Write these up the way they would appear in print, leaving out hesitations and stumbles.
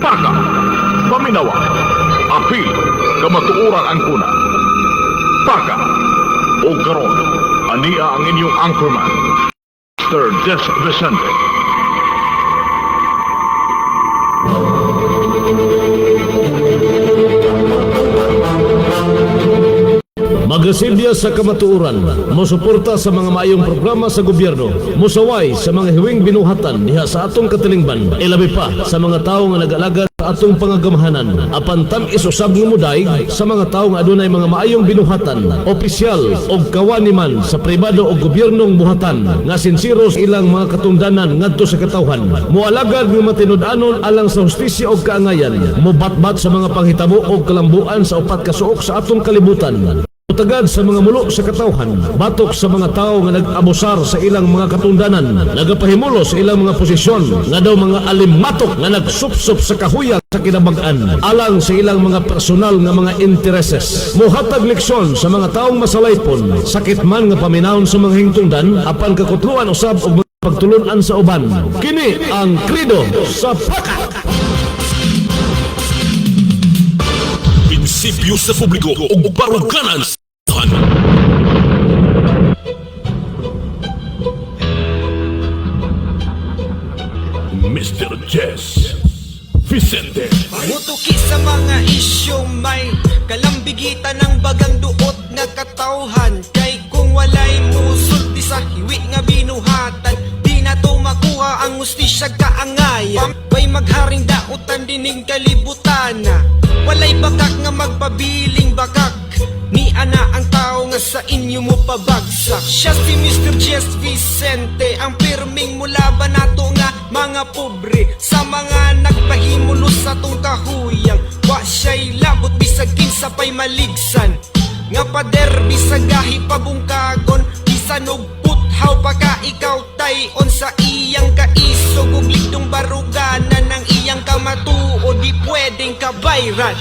Paka, paminawa, apil, kamatuuran ang kuna. Paka, o karon, ania ang inyong anchorman, Mr. Des Vicente. Magasilya sa kamatuoran, mosuporta sa mga maayong programa sa gobyerno, musaway sa mga hiwing binuhatan diha sa atong katilingban, ilabi pa sa mga tawo nga nag-alagad sa atong pangagamahanan, apan tam-is usab nga muday sa mga tawo nga adunay mga maayong binuhatan, opisyal o kawani man sa pribado o gobyernong buhatan nga sinsiro sa ilang mga katungdanan ngadto sa katawhan, moalagad nga matinud-anon alang sa hustisya o kaangayan, mobatbat sa mga panghitabo o kalambuan sa upat ka suok sa atong kalibutan. Utagad sa mga mulo sa katawhan, batok sa mga tao nga nag-abusar sa ilang mga katungdanan, nagapahimulo sa ilang mga posisyon, nga daw mga alimatok nga nagsupsup sa kahuyang sa kinabag-an, alang sa ilang mga personal nga mga intereses. Muhatag leksyon sa mga taong masalaypon, sakit man nga paminahon sa mga hingtungdan, apan kakutluan usab og pagtulunan sa uban. Kini ang Krido sa Paka! Prinsipyo sa publiko o baruganan sa tahan. Mr. Jess Vicente. Mutuki sa mga isyu may kalambigitan ng bagang duot nga katawhan. Kay kung walay musulti sa hiwi nga binuhatan, di na to makuha ang ustisya kaangayan. May magharing dautan dining kalibutan, walay bakak nga magpabiling bakak. Ni ana ang tao nga sa inyo mo pabagsak. Siya si Mr. Jess Vicente, ang pirming mulaban nato nga mga pobre, sa mga nagpahimulo sa tong kahuyang. Wa siya'y labot bisag kinsa pa'y maligsan, nga pader bisag gahi pabungkagon, bisan og puthaw pa ka ikaw tayon sa iyang kaisog ug ligdong baruganan ng iyang kamatuo, di pwedeng kabayran.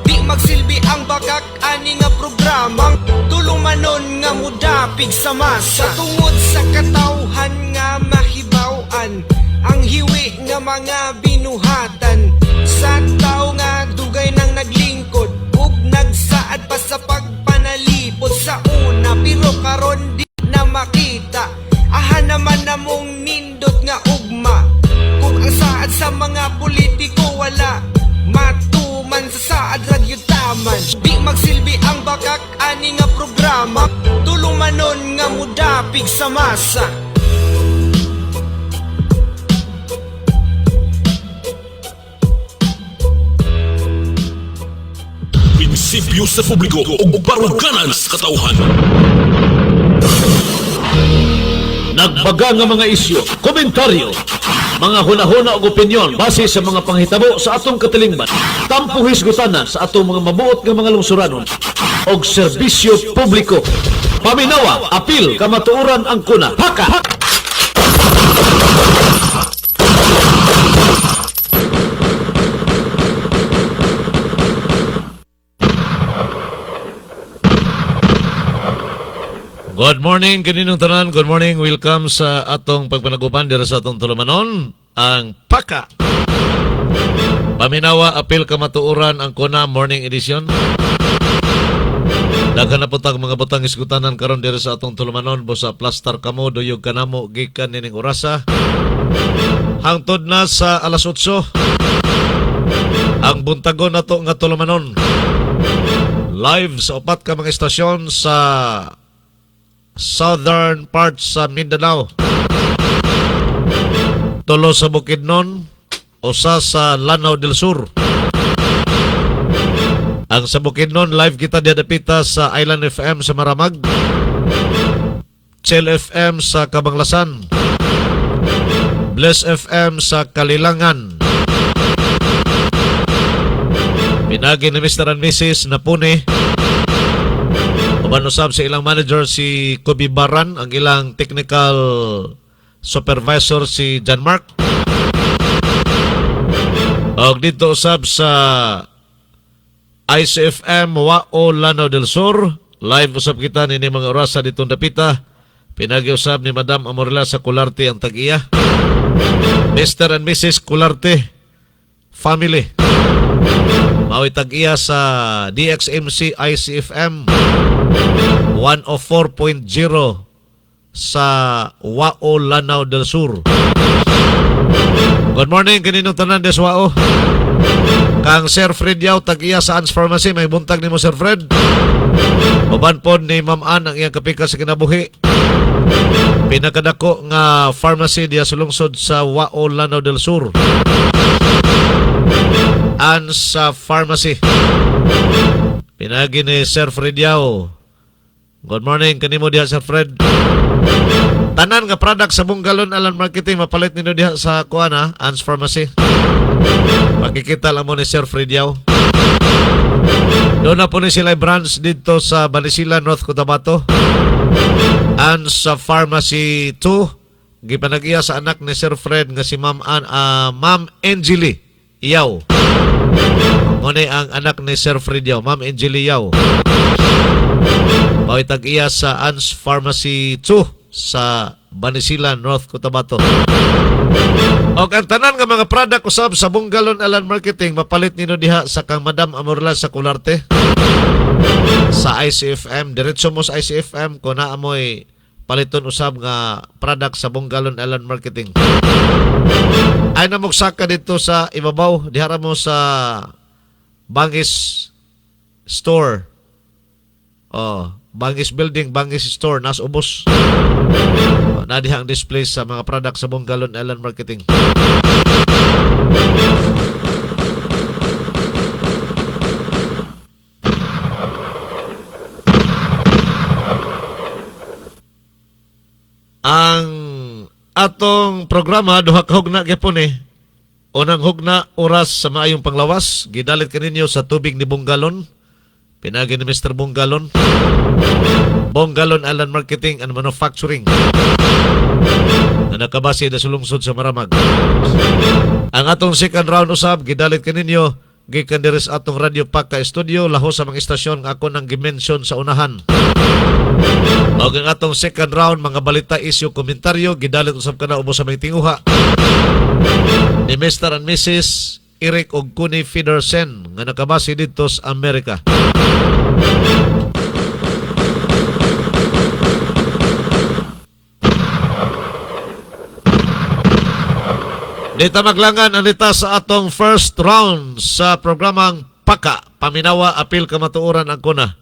Di magsilbi ang bakak ani nga programa, tulumanon nga mudapig sa masa. Tungod sa katawhan nga mahibaw-an, ang hiwi nga mga binuhatan, sa tao nga dugay nang naglingkod ug nagsaad pa sa pagpanalipod sa una, pero karon di na makita. Aha naman namong nindot nga ugma, kung ang saad sa mga politiko wala matuman sa saad ragyutaman. Di magsilbi ang bakak ani nga programa, tulumanon nga mudapig sa masa. Prinsipyo sa publiko o baruganan sa katawhan. Nagbaga nga mga isyu, komentaryo, mga hunahuna o opinyon base sa mga panghitabo sa atong katilingban, tampong hisgutana sa atong mga mabuot nga mga lungsuranon o serbisyo publiko. Paminawa, apil, kamatuoran ang kuna. Paka! Good morning, kaninong tanan. Good morning. Welcome sa atong pagpanagupan dira sa atong tulumanon, ang Paka. Paminawa, apil, kamatuoran ang kuna, morning edition. Daghan na putang mga butang iskutanan karon dira sa atong tulumanon, bosa plastar kamo, duyog kanamo, gikan nining orasa. Hangtod na sa alas 8, ang buntagon nato nga tulumanon. Live sa upat ka mga estasyon sa southern parts sa Mindanao, tulo sa Bukidnon, usa sa Lanao del Sur. Ang sa Bukidnon, live kita diadapita sa Island FM sa Maramag, Chill FM sa Kabanglasan, Bless FM sa Kalilangan. Pinagi ni Mr. and Mrs. Napune, ubanusab sa ilang manager si Kobe Baran, ang ilang technical supervisor si John Mark. Og dito usab sa ICFM Wao Lanao del Sur, live usab kita nini mga orasa dito dapita. Pinagi-usab ni Madam Amorla sa Kularte ang tag-iya. Mr. and Mrs. Kularte, family. Mao'y tag-iya sa DXMC ICFM 104.0 sa Wao, Lanao del Sur. Good morning, kaninong tanan des Wao. Kang Sir Fred Yao, tag-iya sa Ans Pharmacy. May buntag ni mo, Sir Fred. Uban po ni Ma'am Ann ang iyang kapika sa kinabuhi. Pinakadako nga pharmacy diya sa lungsod sa Wao, Lanao del Sur. Ans Pharmacy. Pinagi ni Sir Fred Yao. Good morning, kanimo diha, Sir Fred. Tanan nga product sa Bungalon Alan Marketing mapalit nino diha sa kuana Ans Pharmacy. Makikita lang mo ni Sir Fred Yao. Doon na po ni sila branch dito sa Banisila, North Cotabato. Ans Pharmacy 2. Gipanag-iya sa anak ni Sir Fred nga si Ma'am Angeli Yao. Muna ang anak ni Sir Fred Yao, Ma'am Angeli Yao. Maway tag-iya sa Ans Pharmacy 2 sa Banisila, North Cotabato. O ang tanan nga mga product usab sa Bungalon Alan Marketing mapalit nino diha sa kang Madam Amorla sa Kularte sa ICFM. Diretso mo sa ICFM kung naamoy paliton usab nga product sa Bungalon Alan Marketing. Ay namugsaka dito sa ibabaw dihara mo sa Bangis Store. Bangis Building, Bangis Store, nas ubos. Nadihang display sa mga product sa Bungalon Alan Marketing. Ang atong programa duha ka hugna gyapon eh. Unang hugna oras sa maayong panglawas, gidalit kaninyo sa tubig ni Bungalon. Pinagi ni Mr. Bungalon. Bungalon Alan Marketing and Manufacturing na nakabase na sa lungsod sa Maramag. Ang atong second round usab gidalit kaninyo gikan diri sa atong Radio Paka Studio laho sa mga istasyon nga ako nang gimension sa unahan. O ang atong second round mga balita, isyu, komentaryo gidalit usab kana ubos sa mga tinguha ni Mr. and Mrs. Eric og Kuni Federsen nga nakabase dito sa Amerika. Dito maglangan anita sa atong first round sa programang Paka, Paminawa, Apil Kamatuoran ang kuna.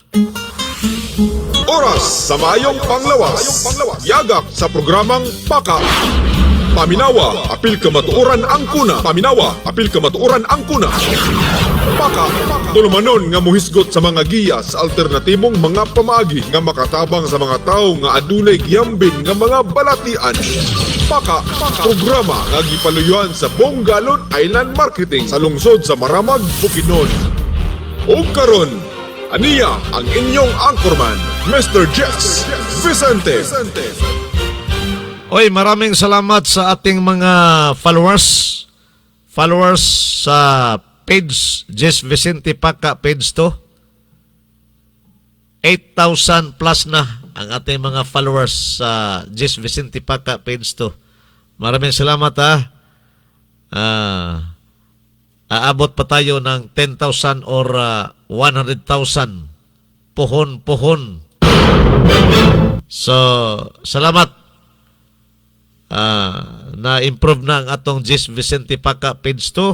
Oras sa maayong panglawas. Yagak sa programang Paka, Paminawa, Apil Kamatuoran ang kuna. Paminawa, Apil Kamatuoran ang kuna. Paka, tulumanon nga muhisgot sa mga giya sa alternatibong mga pamaagi nga makatabang sa mga tao nga adunay giyambin nga mga balatian. Paka, programa nga gipaluyuan sa Bungalon Island Marketing sa lungsod sa Maramag, Bukidnon. O karon, aniya ang inyong anchorman, Mr. Jess Vicente. Oy, maraming salamat sa ating mga followers sa page Jess Vicente Paka page 2. 8,000 plus na ang ating mga followers sa Jess Vicente Paka page 2. Maraming salamat ha. Aabot pa tayo ng 10,000 or 100,000 puhon. So, salamat. Na-improve na ang atong Jess Vicente Paka page 2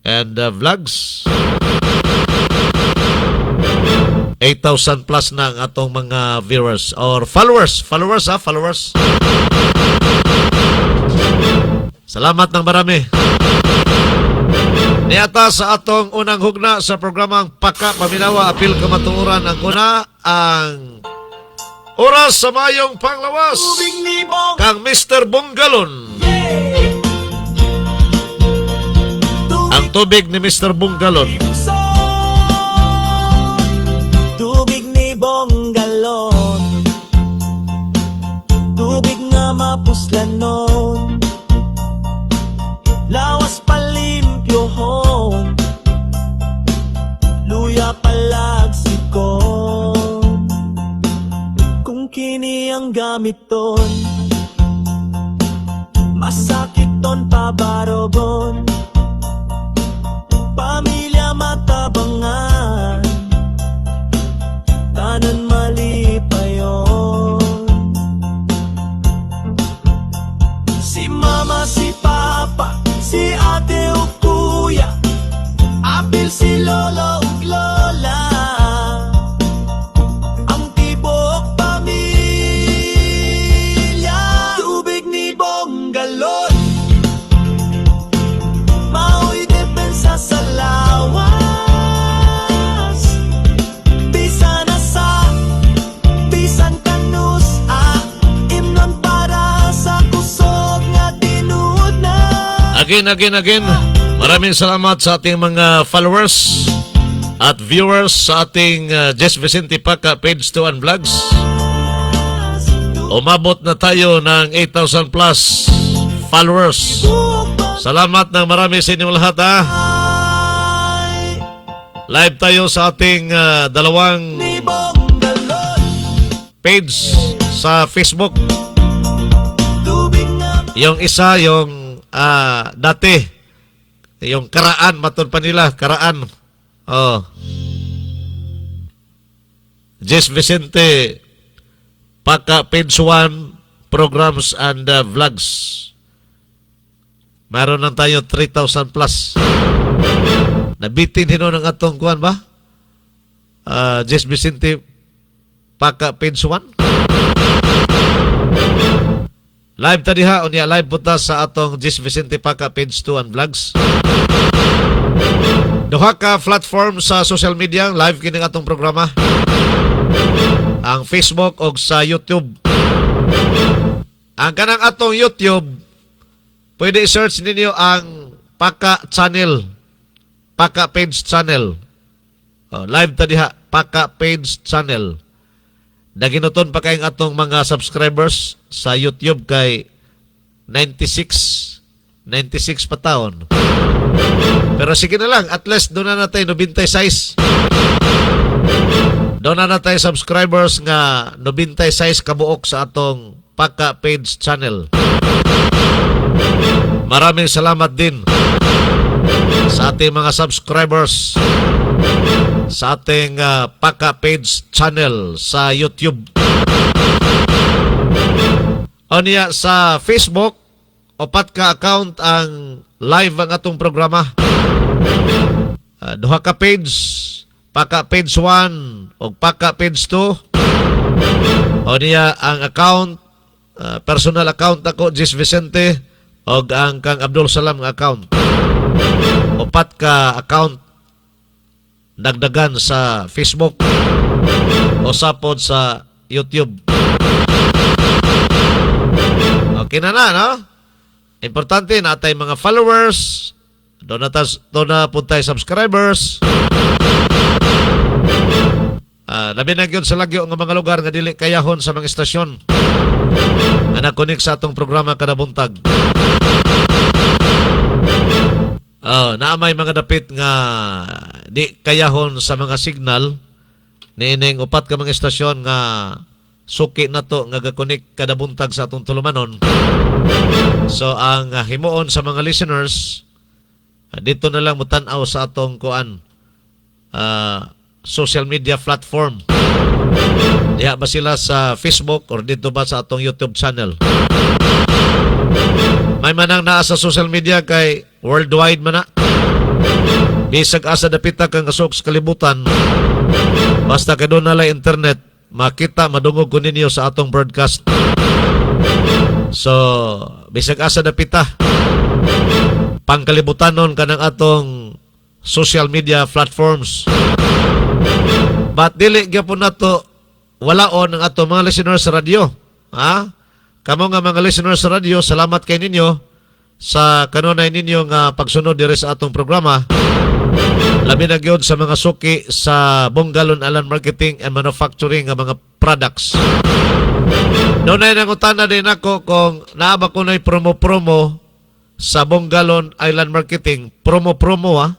and vlogs. 8,000 plus na ang atong mga viewers or followers. Salamat ng marami. Niata sa atong unang hugna sa programang Paka, Paminawa, Apil Kamatuoran ang kuna ang oras sa mayong panglawas kang Mr. Bungalon. Ang tubig ni Mr. Bungalon. Tubig ni Bungalon, tubig nga mapuslanon, lawas palimpyohon, luya palagsikon. Kung kini ang gamiton, masakit ton pabarobon. ate o kuya, apil si lolo ug lola, ang tibuok pamilya. Tubig ni Bonggalon, mao'y depensa sa lawas. Bisan na sa, bisan kanus, imnon para sa kusog nga tinuod na. Again. Maraming salamat sa ating mga followers at viewers sa ating Jess Vicente Paca page 2 and vlogs. Umabot na tayo ng 8,000 plus followers. Salamat ng marami sa inyong lahat, ha. Live tayo sa ating dalawang Ni Bonggalon, page sa Facebook. tubig nga Yung isa, yung dati, yung Karaan, matod pa nila, Karaan. Oh. Jess Vicente, Paca page 1, programs and vlogs. Meron lang tayo 3,000 plus. Nabitin hino ng atong kuhan ba? Jess Vicente, Paca page 1. Live tadi ha, unya live punta sa atong Jess Vicente Paca page 2 and vlogs. Duha ka platform sa social media, live kining atong programa. Ang Facebook o sa YouTube. Ang kanang atong YouTube, pwede i-search ninyo ang Paca channel, Paca page channel. Live tadi ha, Paca page channel. Naginuton pa kayong atong mga subscribers sa YouTube kay 96 pa taon. Pero sige na lang, at least doon na natin 96. Doon na natin subscribers nga 96 kabuok sa atong Paca page channel. Maraming salamat din sa ating mga subscribers sa ating Paca page channel sa YouTube. O niya sa Facebook, opat ka account ang live ang atong programa. Duha ka page, Paca page 1 o Paca page 2. O niya ang account, personal account ako, Jess Vicente, o ang kang Abdul Salam nga account. Opat ka account dagdagan sa Facebook o sapod sa YouTube. Okay na, no? Importante na tayo mga followers, doon na po tayo subscribers. Labi na yun sa lagyo ng mga lugar nga dili kayahon sa mga istasyon nga nakunik sa atong programa kada buntag. Naamay mga dapit nga di kayahon sa mga signal niining upat ka mga istasyon nga suki na to nga gakunik kada buntag sa atong tulumanon. So ang himuon sa mga listeners, dito na lang mutan-aw sa atong kuan social media platform. Diha ba sila sa Facebook or dito ba sa atong YouTube channel? May manang naa sa social media kay worldwide man na. Bisag asa dapita kang kasok sa kalibutan. Basta ka doon nalay internet, makita, madungog ko ninyo sa atong broadcast. So, bisag asa dapita, pangkalibutanon ka ng atong social media platforms. But dili gyapon nato walaon ang atong mga listeners sa radyo. Ha? Kamo nga mga listeners sa radyo, salamat kay ninyo sa kanunay ninyo nga pagsunod diri sa atong programa. Labi na gyud sa mga suki sa Bonggalon Island Marketing and Manufacturing nga mga products. Doon ay nangutana din ako kung naaba ko na'y promo-promo sa Bonggalon Island Marketing. Promo-promo, ha?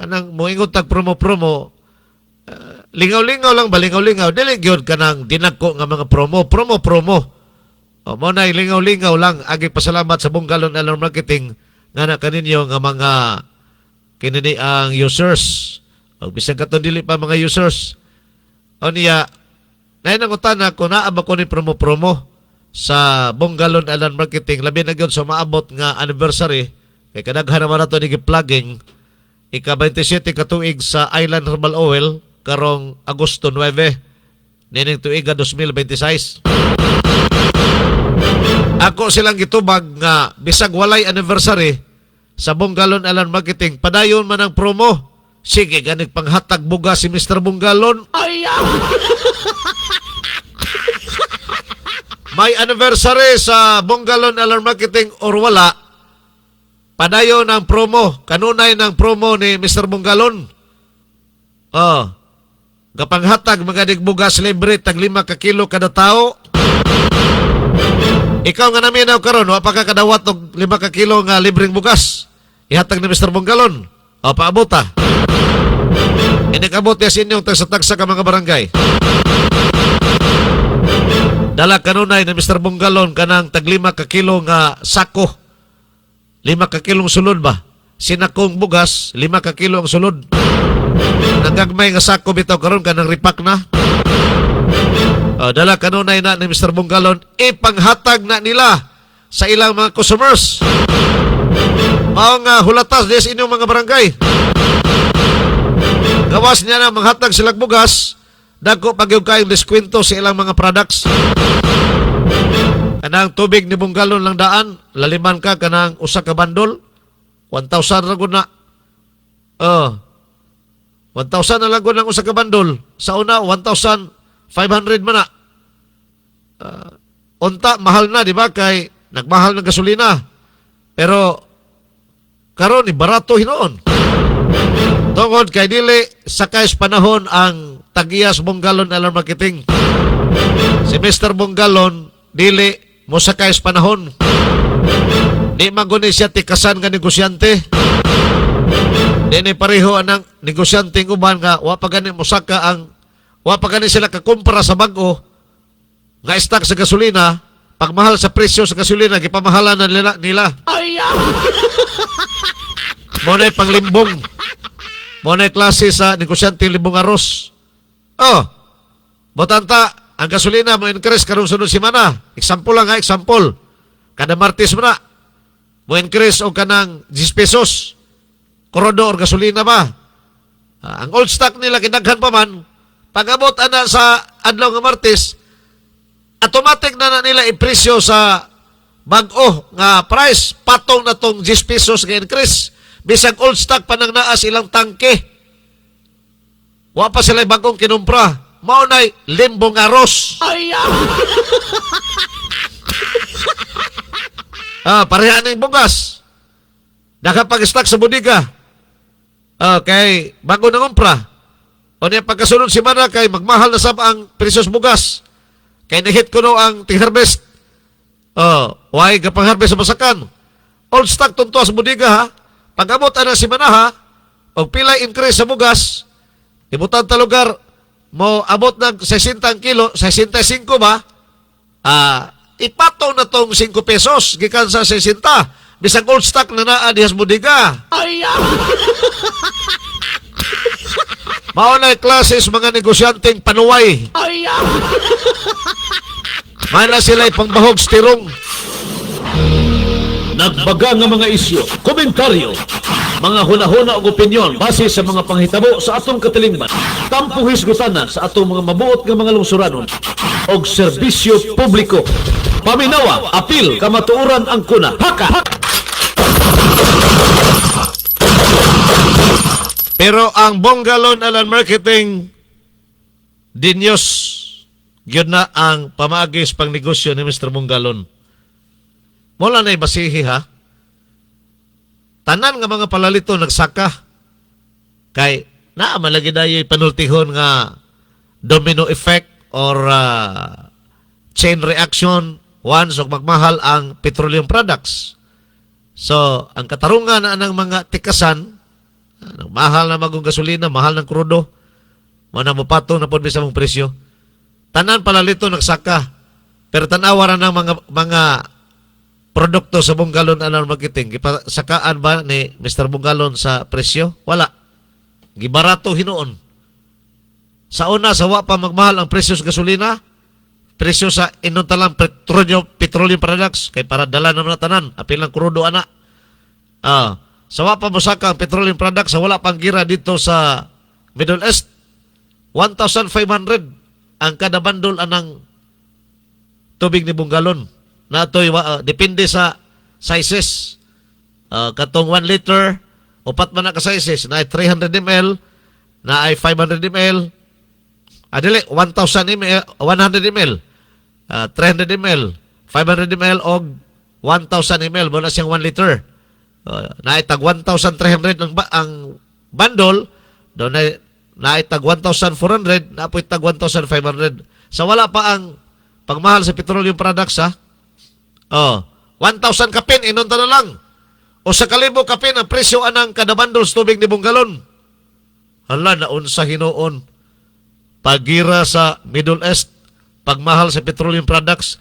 Anang moingot tag promo-promo. Lingaw-lingaw lang ba? Lingaw-lingaw. Dili gyud ka nang dinagko nga mga promo. Promo-promo. Mo na lingaw-lingaw lang. Agi pasalamat sa Bonggalon Island Marketing nga na kaninyo nga mga kinini ang users. O bisag kato dili pa mga users. O niya, nainangutan na kung naaba ko ni promo-promo sa Bonggalon Island Marketing. Labi na gyud sa maabot nga anniversary Kay kadaghan naman nato ni plugging ika-27 katuig sa Island Herbal Oil karong Agosto 9 nining tuiga 2026. Ako silang gitubag nga bisag walay anniversary sa Bungalon Alan Marketing, padayon man ang promo. Sige, ganig panghatag buga si Mr. Bungalon. May anniversary sa Bungalon Alan Marketing or wala, padayon ang promo. Kanunay ng promo ni Mr. Bungalon. Gapanghatag maganig bugas libre tag 5 ka kilo kada tao. Ikaw nga naminaw karon, wa pa ka kadawat og 5 ka kilo nga libreng bugas. Ihatag ni Mr. Bungalon. Paabot ta. Inikabot ya sa inyong tagsa-tagsa ka mga barangay. Dala kanunay ni Mr. Bungalon kanang tag 5 ka kilo nga sako. 5 ka kilong sulod ba? Sinakong bugas, 5 ka kilo ang sulod. Nagagmay nga sako bitaw karon kanang ripak na. Dala kanunay na ni Mr. Bungalon, ipanghatag na nila sa ilang mga customers. Mao nga hulatas des inyong mga barangay. Gawas niya na manghatag silang bugas, dagko pagyud kayong diskwento sa ilang mga products. Kanang tubig ni Bungalon lang daan, laliman ka kanang usa ka bandol, 1,000 ra gud na. 1,000 na lang gud ang usa ka bandol. Sa una 1,500 man na. Unta mahal na, di ba? Kay nagmahal ng gasolina. Pero karon ni barato hinoon. Tungod kay dili sakay sa panahon ang tagiyas Bungalon Alan Marketing. Si Mr. Bungalon dili mo sakay sa panahon. Di maguni siya tikasan nga negosyante. Di ni pareho anang negosyante uban nga wa pa gani mo saka ang wa pa gani sila kakumpara sa bag-o nga stock sa gasolina. Pagmahal sa presyo sa gasolina gipamahalan na nila. Monay panglimbong. Monay klase sa negosyante limbong aros. Botanta ang gasolina mo increase karong sunod semana. Example lang ha, example. Kada Martes mo na mo increase og kanang 10 pesos. Korodo or gasolina ba? Ang old stock nila kinaghan pa man. Pag-abot ana sa adlaw nga Martes, automatic na nila ipresyo sa bag-o nga price patong na tong 10 pesos nga increase. Bisag old stock pa nang naa silang tangke. Wa pa sila bagong kinumpra. Maunay limbong aros. Pareha ng bugas. Nakapag-stock sa bodega. Kay bago na kumpra. O niya pagkasunod si Mana kay magmahal na sab ang presyos bugas. Kay nahit ko no ang ting-harvest. Why kapang-harvest sa masakan. Old stock tunto sa bodega ha. Pag-abot na si Mana ha, o pilay increase sa bugas, ibutan ta lugar, mo abot ng 60 kilo, 65 ba? Ipatong na tong 5 pesos, gikan sa 60. Bisang old stock na naa dihas bodega. Maunay klases mga negosyanteng panuway. Mana sila'y pangbahog stirong. Nagbaga nga mga isyu, komentaryo, mga hunahuna o opinyon base sa mga panghitabo sa atong katilingban. Tampo hisgutana sa atong mga mabuot nga mga lungsuranon o serbisyo publiko. Paminawa, apil, kamatuoran ang kuna. Haka! Pero ang Bungalon Alan Marketing dinyos gyud na ang pamaagis pang negosyo ni Mr. Bungalon. Mula na ibasihi ha. Tanan nga mga palalito nagsaka. Kay naa malagi dayo'y panultihon nga domino effect or chain reaction once og magmahal ang petroleum products. So, ang katarungan na ng mga tikasan, mahal na magong gasolina, mahal ng krudo, mana mo patong na po sa mong presyo. Tanan palalito nagsaka. Pero tanawa na ng mga produkto sa Bungalon Alan Marketing, gipasakaan ba ni Mr. Bungalon sa presyo? Wala. Gibarato hinoon. Sa una, sawa pa magmahal ang presyo sa gasolina, presyo sa inuntalang petroleum products, kay para dala naman na tanan, apil ng krudo ana. Sa wa pa mosaka ang petroleum product sa wala pang gira dito sa Middle East, 1,500 ang kada bandol anang tubig ni Bungalon. Natoy depende sa sizes. Katong 1 liter, upat man na ka sizes, na ay 300 ml, na ay 500 ml, adili 1,000 ml, 100 ml, 300 ml, 500 ml o 1,000 ml, muna siyang 1 liter. Na ay tag 1,300 ang bundle, doon na ay tag 1,400, na apoy tag 1,500. Sa wala pa ang pagmahal sa petroleum products, 1,000 kapin, inunta na lang. O sa 1,000 kapin, ang presyo anang kada bundle sa tubig ni Bungalon. Hala, naunsa hinoon. Pagira sa Middle East, pagmahal sa petroleum products,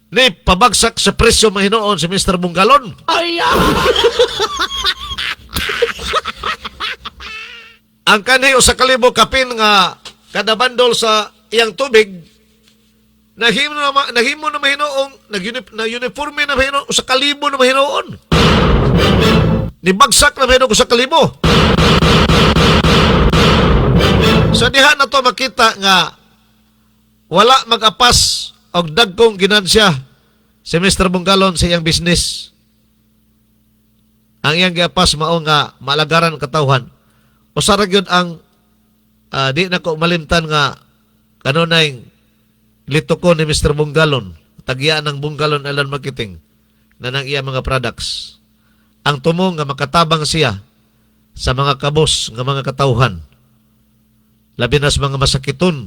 ni pabagsak sa presyo mahinoon si Mr. Bungalon. Ang kanhi o sa 1,000 kapin nga kada bundle sa iyang tubig, nahimo na mahinoong, nag-uniforme na mahinoon, o sa 1,000 na mahinoon. Nibagsak na mahinoon ko sa 1,000. So diha na to makita nga wala mag-apas og dagkong ginansya si Mr. Bungalon sa iyang business. Ang iyang giapas mao nga malagaran katawhan. Usa ra gyud ang di na ko malimtan nga kanunay litukon ni Mr. Bungalon, tagya ng Bungalon Island Marketing na nang iya mga products. Ang tumong nga makatabang siya sa mga kabos nga mga katawhan. Labi na sa mga masakiton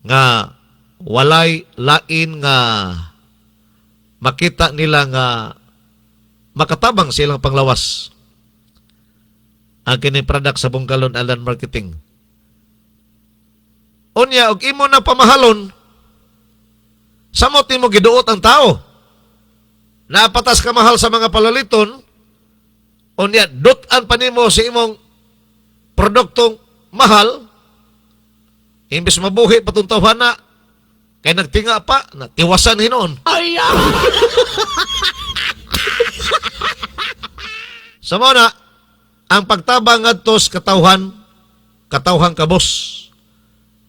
nga walay lain nga makita nila nga makatabang silang panglawas. Ang kini product sa Bungalon Island Marketing. Unya, og imo na pamahalon, samot mo giduot ang tao. Napatas ka mahal sa mga palaliton, unya, dutan pa nimo sa imong produktong mahal, imbes mabuhi patong tawhana, kay nagtinga pa, natiwasan hinoon. Sa muna, ang pagtabang ngadtos katawhang kabos,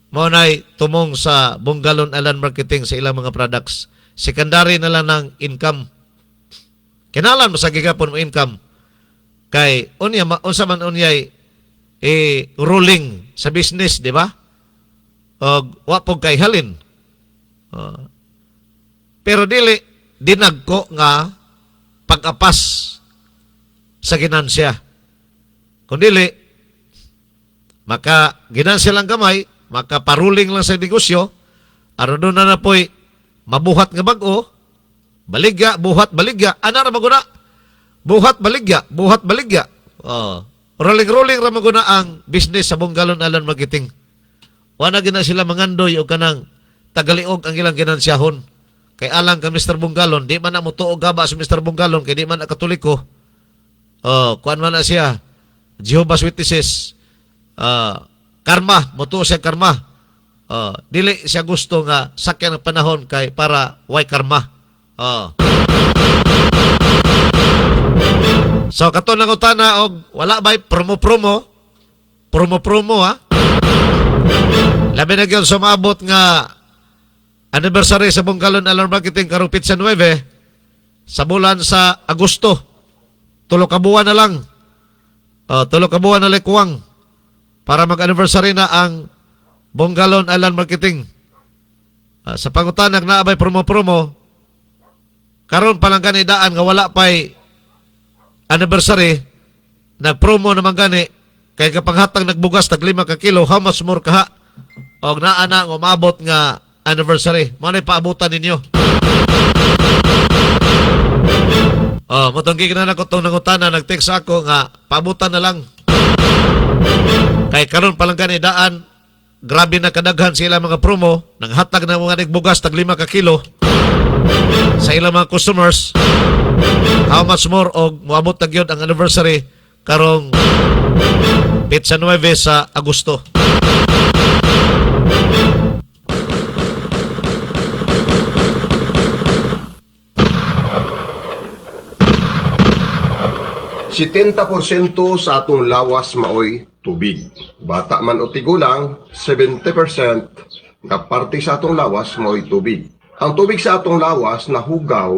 maunay tumong sa Bungalon Island Marketing sa ilang mga products. Secondary na lang ng income. Kinalan mo sa gigapon mo income. Kay, unsa man unyay ruling sa business, di ba? O wapog kay halin. Pero dinagko nga pag-apas sa ginansya. Kung dili, maka ginansya lang kamay, maka paruling lang sa negosyo, aron doon na po'y mabuhat nga bag-o, baligya, buhat, baligya, ana ra maguna, buhat, baligya, buhat, baligya. Rolling-rolling ra maguna ang business sa Bungalon Island Marketing. Wala gina sila mangandoy o kanang tagaliog ang ilang ginansyahon. Kay alang ka Mr. Bungalon, di man na mo tuog gaba sa Mr. Bungalon, kay di man na katoliko. Kuan man na siya, Jehovah's Witnesses, karma, motuo siya karma. Dili siya gusto nga sakyan ng panahon kay para way karma. So kato nang utana og wala bay promo ha. Labi na gyud sumabot nga anniversary sa Bungalon Island Marketing karong Pitsa 9 sa bulan sa Agosto. 3 ka buwan na lang. 3 ka buwan na likuwang para mag-anniversary na ang Bungalon Island Marketing. Sa pangutanag na abay promo karon pa lang gani daan nga wala pay anniversary, nag-promo naman gani kay kapanghatang nagbugas tag 5 ka kilo, how much more kaha og naa na nga umabot nga anniversary. Mao na paabutan ninyo. Motong gigna na ko tong nangutana, nag-text ako nga paabutan na lang. Kay karon pa lang gani daan, grabe na kadaghan sila mga promo, nanghatag na mga nagbugas tag 5 ka kilo sa ilang mga customers. How much more og moabot na gyud ang anniversary karong Pitsa 9 sa Agosto. 70% sa atong lawas maoy tubig. Bata man o tigulang, 70% nga parte sa atong lawas maoy tubig. Ang tubig sa atong lawas nahugaw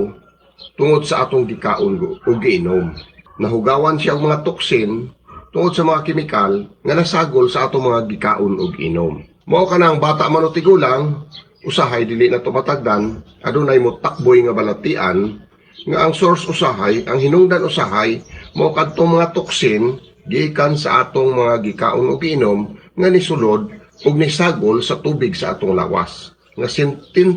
tungod sa atong gikaon o giinom. Nahugawan siya ang mga toksin tungod sa mga kemikal nga nasagol sa atong mga gikaon o giinom. Mao ka na ang bata man o tigulang, usahay dili na tumatagdan, adunay mo takboy nga balatian, nga ang source usahay, ang hinungdan usahay, mao kadtong mga toksin gikan sa atong mga gikaon o giinom nga nisulod ug nisagol sa tubig sa atong lawas. Nga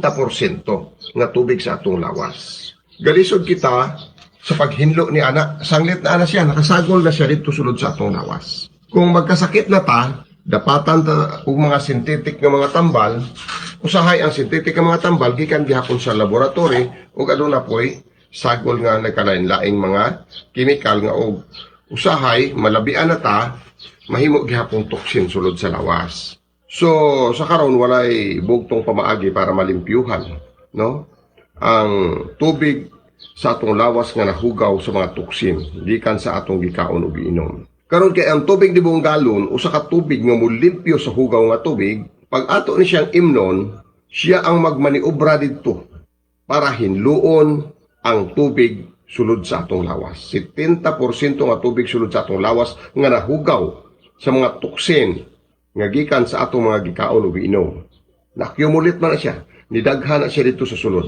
70% nga tubig sa atong lawas. Galisod kita sa paghinlo ni anak, sanglit na ana siya, nakasagol na siya dito sulod sa atong lawas. Kung magkasakit na ta, dapatan ta og mga synthetic nga mga tambal, usahay ang synthetic nga mga tambal gikan gihapon sa laboratory ug aduna poy sagol nga nagkalain-laing mga chemical nga og usahay malabian na ta mahimo gihapon toksin sulod sa lawas. So sa karon walay bugtong pamaagi para malimpyuhan, no? Ang tubig sa atong lawas nga nahugaw sa mga toksin gikan sa atong gikaon ug giinom. Karon kay ang tubig ni buong galon usa ka tubig nga mulimpyo sa hugaw nga tubig, pag ato ni siyang imnon, siya ang magmaniobra didto para hinluon ang tubig sulod sa atong lawas. 70% nga tubig sulod sa atong lawas nga nahugaw sa mga toksin nga gikan sa atong mga gikaon ug giinom. Na-accumulate man na siya, nidaghan na siya dito sa sulod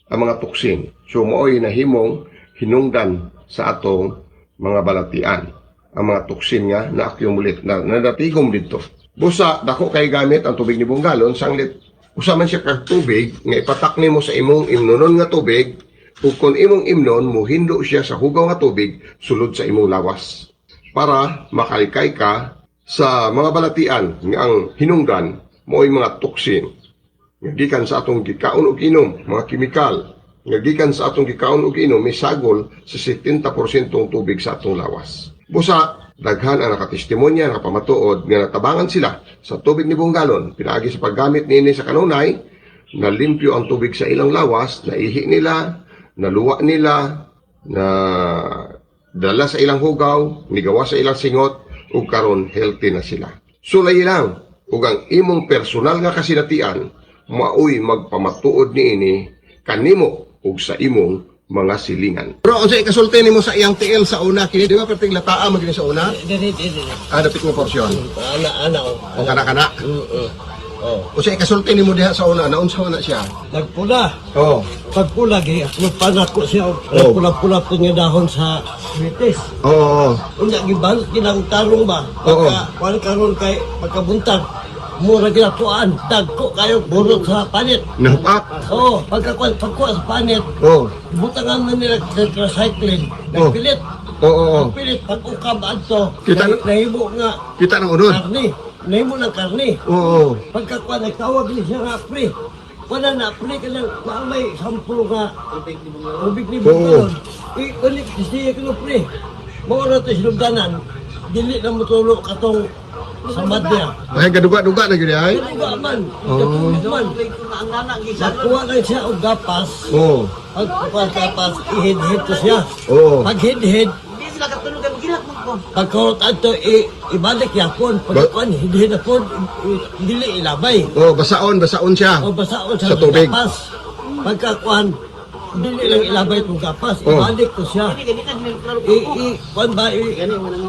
ang mga toksin. So mo'y nahimong hinungdan sa atong mga balatian. Ang mga toksin nga na-accumulate, na nadatigom dito. Busa, dako kay gamit ang tubig ni buong galon, sanglit, usaman siya kag tubig, nga ipatak nimo sa imong imnonon nga tubig, ug kung imong imnon, muhindo siya sa hugaw nga tubig, sulod sa imong lawas. Para makalikay ka sa mga balatian, nga ang hinungdan, mo'y mga toksin. Nga gikan sa atong gikaon ug inom, mga kemikal, nga gikan sa atong gikaon ug inom, may sagol sa 70% tubig sa atong lawas. Busa, daghan ang nakatestimonya, nakapamatuod, nga natabangan sila sa tubig ni buong galon, pinaagi sa paggamit niini sa kanunay, nalimpyo ang tubig sa ilang lawas, naihi nila, naluwa nila, na dala sa ilang hugaw, nigawa sa ilang singot, ug karon healthy na sila. Sulay lang, ug ang imong personal nga kasinatian, maoy magpamatuod niini kanimo ug sa imong mga silingan. Pero kung sa ikasulti nimo sa iyang tiil sa una, kini di ba perting lataan mo gini sa una? Dili. Dapit mo porsyon. Ana. O kana-kana. Oh. O sa ikasulti nimo diha sa una, naunsa na siya? Nagpula. Oo. Pagpula, magpanak ko siya. Oh. Pula-pula po niya dahon sa sweeties. Oo. Unya, gibalot ginang tarong ba? Oo. Pagka, karon kay pagkabuntag, mura ginatuan, dagko kayo burot sa panit. Napak. Oo, pagkuha sa panit, Oo. butangan na nila sa recycling. Oh. Nagpilit. Oo. Nagpilit, pag-ukab adto, Kita na- nahibo nga Kita ng unod. karni. Nahimo ng karni. Oo. Pagkakuha, nagtawag niya siya nga pre. Wala na, pre ka lang, may samplo nga tubig ni Bungkalon. Ulit, siya ka pre. Maura ito sinugdanan, dili na matulog katong samad niya. Ay gaduga-duga na gyud ay. Kaduga man, kaduga man. Nakuha lang siya og gapas. Oo. Pagkuha gapas, ihid-hid ko siya. Oo. Pag hid-hid, pagkurot ato, ibalik yapon. Pagkuhan, hid-hid na po, dili ilabay. Oo, basaon siya. O basaon Sa sa tubig. gapas. Pagkakuan, dili lang ilabay itong gapas. Oh. Ibalik ko siya. Kuan ba,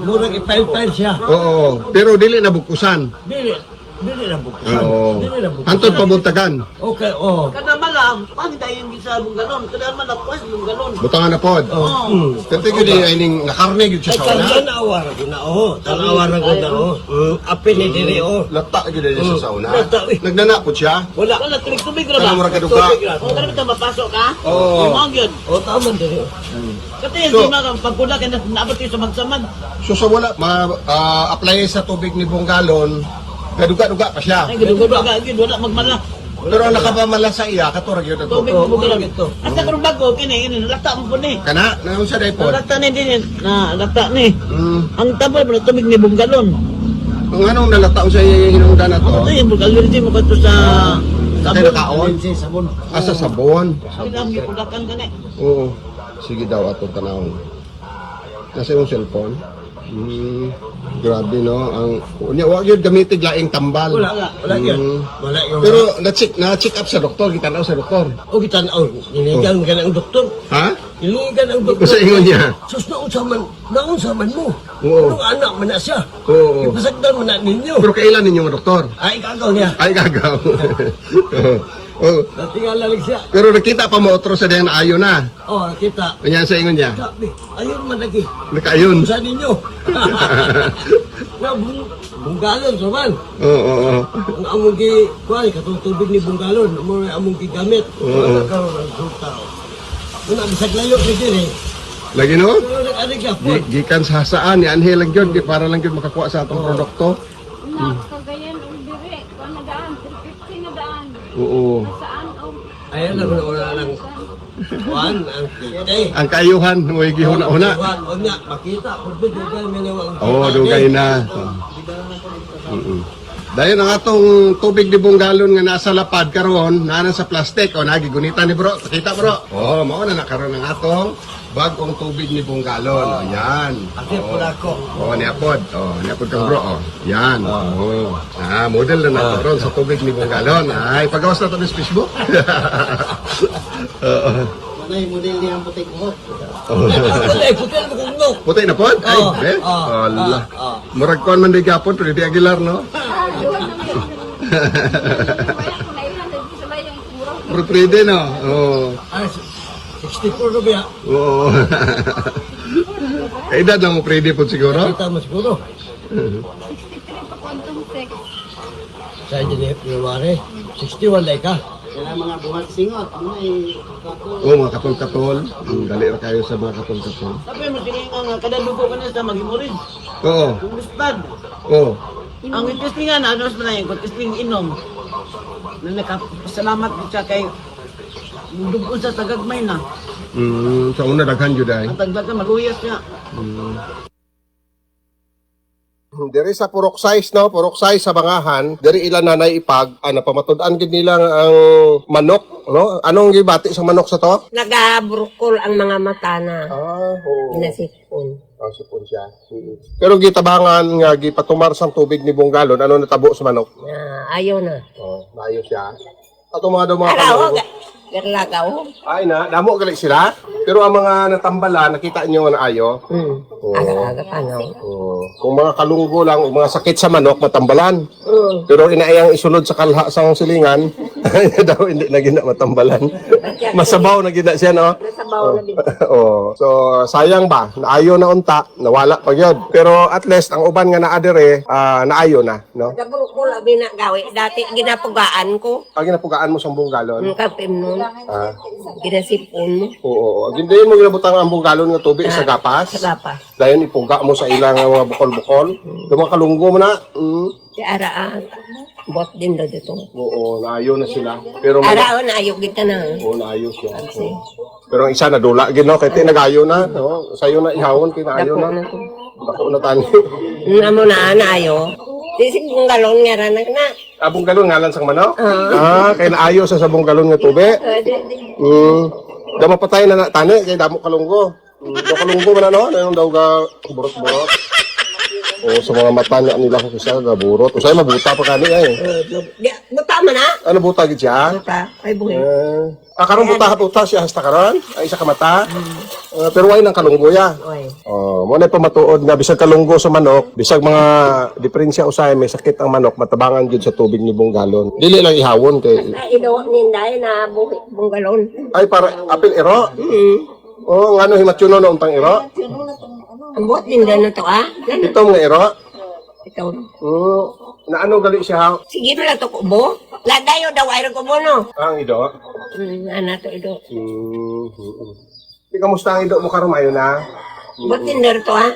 murang ipail-pail siya. Oo. Pero dili na bukusan. Dili na buksan. Oo. Dili na buksan. Antod pabuntagan. Okay, oh. Kada malam, pangit tayo yung bisa mong galon. Kada malam, pas mong galon. Butangan na pod. Oh. Pero gyud ay ning nakarne gyud Ay, siya sa una. tanawar ko na, oh. Tanawar ko na, oh. Apin ni diri, oh. Lata gyud ay siya sa una. Lata, eh. Nagnana pod siya. Wala. Wala, tubig ra ba? Tanong ra kaduga. Tubig ra. Kung kada ba mapasok ka? Oo. Mga yun. Oh, tama diri. Kasi yung So- di mga pagkula, kaya naabot yun sa magsamad. So sa wala apply sa tubig ni Bunggalon, gaduga-duga pa siya. Ay, gadugo-dugo ka, yun, wala magmala. Pero ang nakapamala sa iya katura gyud ato. Tubig mo lang ito. At sa karong bago, kini, nalata mo po ni. Kana naon sa daypod. Nalata ni din, nalata ni. Mm. Ang tabal mo na tubig ni Bunggalon. Kung anong nalataon sa hinungdan na to? Ito yung Bunggalon, hindi mo kato sa Sa sabon. nakaon? Sabon. Asa sabon. Sabon, gipulakan ka ni. Oo. Sige daw ato tanawon. Nasa yung cellphone. Grabe no. Ang wag yun gamitig laing tambal. Wala yun. Wala yun. Pero na-check up sa doktor, kita na sa doktor. O kita na, niligan ka ng doktor. Ha? Niligan ang doktor. Sa ingon niya. Sus, naunsaman mo. Oo. Anong anak man na siya. Oo. Ipasagdan mo na ninyo. Pero kailan ninyo mga doktor? Ay, kagaw niya. Ay gagaw. Oh. Natingala lang siya. Pero nakita pa mo otro sa diyang naayo na. O, kita. Kanya sa ingon niya. Sabi, ayun man lagi. Nakaayon. Sa ninyo. Na bunggalon sa man. Oo. Ang among kuhay, katutubig ni bunggalon. Among gigamit. Wala karoon ang resulta. Muna, bisag layo ni Diri. Lagi no? Pero nag-anig siya po. Gikan sa hasaan ni Anhel lang yun para lang yun makakuha sa atong produkto. Kagayan ang dire, kung nadaan, 350 na daan. Oo. Saan o Ayan na wala lang. Juan, ang kitay. Ang kaayuhan, huwag gihuna-una. Juan, o nga, makita. Pagod, dugay, minawang Oo, dugay na. Dahil ang atong tubig di Bunggalon nga nasa lapad karon, nana sa plastic o nagigunitan ni bro. Kita bro. Oh, mao na nakaroon ang atong bagong tubig ni Bunggalon. Oh, yan. Ate po ako. Oh, niapod. Oh, niapod kang bro. Oh, yan. Oh. Model na nakaroon sa tubig ni Bunggalon. Ay, pagawas na to sa Facebook. Oo. Manay, model din ang putik buhok. Ay, putil mo kung no. Putay na pod? Ay, Oo. be. Allah. Murag kon man di gapon, pero di Aguilar, no? Pero pwede, no? Oo. Ay, 64 na ba? Oo. Kaya edad na mo pwede po siguro? Kita mo siguro. kwantong sex. Sa January, 61 na ka. Kaya mga buhat singot, manay, kako. Oo, mga katol-katol. Dali na kayo sa mga katol-katol. Sabi mo, tiningan nga, kada dugo ka na sa mag-imurin. Oo. Kung listad. Oo. Ang testingan, ano mas manay, kung testing inom. Na nakapasalamat siya kay dugo sa tagagmay na. Sa una, daghan yun ay. Ang tagdag ka, maguyas niya. Diri sa purok size no, purok size sa bangahan, diri ilan nanay ipag, napamatud-an gid nila ang manok, no? Anong gibati sa manok sa to? Nagaburkol ang mga mata na. Oo. Nasipon. Sipon siya. Pero gitabangan nga gipatumar sang tubig ni Bunggalon, ano natabo sa manok? Ayaw na. Naayos siya. Ato mga daw mga Araw, kalungo. garlagaw. Ay na, damo gali sila. Pero ang mga natambala, nakita niyo na ayo. Oo. Aga-aga tanaw. Kung mga kalunggo lang, o mga sakit sa manok, matambalan. Pero inaayang isulod sa kalha sa silingan, daw hindi na gina matambalan. Masabaw na gina siya, no? Nasabaw na dito. Oh. So, sayang ba? Naayo na unta, nawala pa yun. Pero at least, ang uban nga naadere, naayo na, no? Nagaburkol abi na gawi. Dati ginapugaan ko. Pag ginapugaan mo sa Bunggalon, Ang kapim nun. Ginasipon mo. oo. Gindayin mo ginabutang ang Bunggalon nga tubig sa gapas. Sa gapas. Dahil ipuga mo sa ilang mga bukol-bukol. Yung mga kalunggo mo na, Si Araan. Bot din daw dito. oo, naayo na sila. Pero mga, Araan na ayok kita na. oo, naayo siya. Oo. Pero ang isa nadula, gino, kaya nagayo na, no? Sa'yo na ihawon, kinaayo Dako na. na to. Dako na tani. Namo na ayo. Sisig kong galon nga ranak na. Bunggalon ngalan sang manok? Kaya naayo sa Bunggalon nga tubig. Damo patay na tani, kaya damo kalunggo. Daw kalunggo man ano, ano daw ga burot-burot. O sa mga mata nila ko kasi ga burot. Usay mabuta pa kani ay. Buta man na. Ano buta gid siya? Buta. Ay buhay. Karon buta siya hasta karon. Ay isa ka mata. Pero way nang kalunggo ya. Oy. Oh, mo na pamatuod nga bisag kalunggo sa manok, bisag mga diferensya usay may sakit ang manok, matabangan gyud sa tubig ni Bunggalon. Dili lang ihawon kay Ay ido ninday na buhay bunggalon. ay para apil iro. Oh, ngano himatsuno na untang iro? Ang buhat din na to ah. Ito mga iro. Ito. Na ano gali siya? Sige na to kubo. Ladayo daw ay kubo no. Ang ido. Ana to ido. Di kamusta ang ido mo karon mayo na? Buhat din na to ah.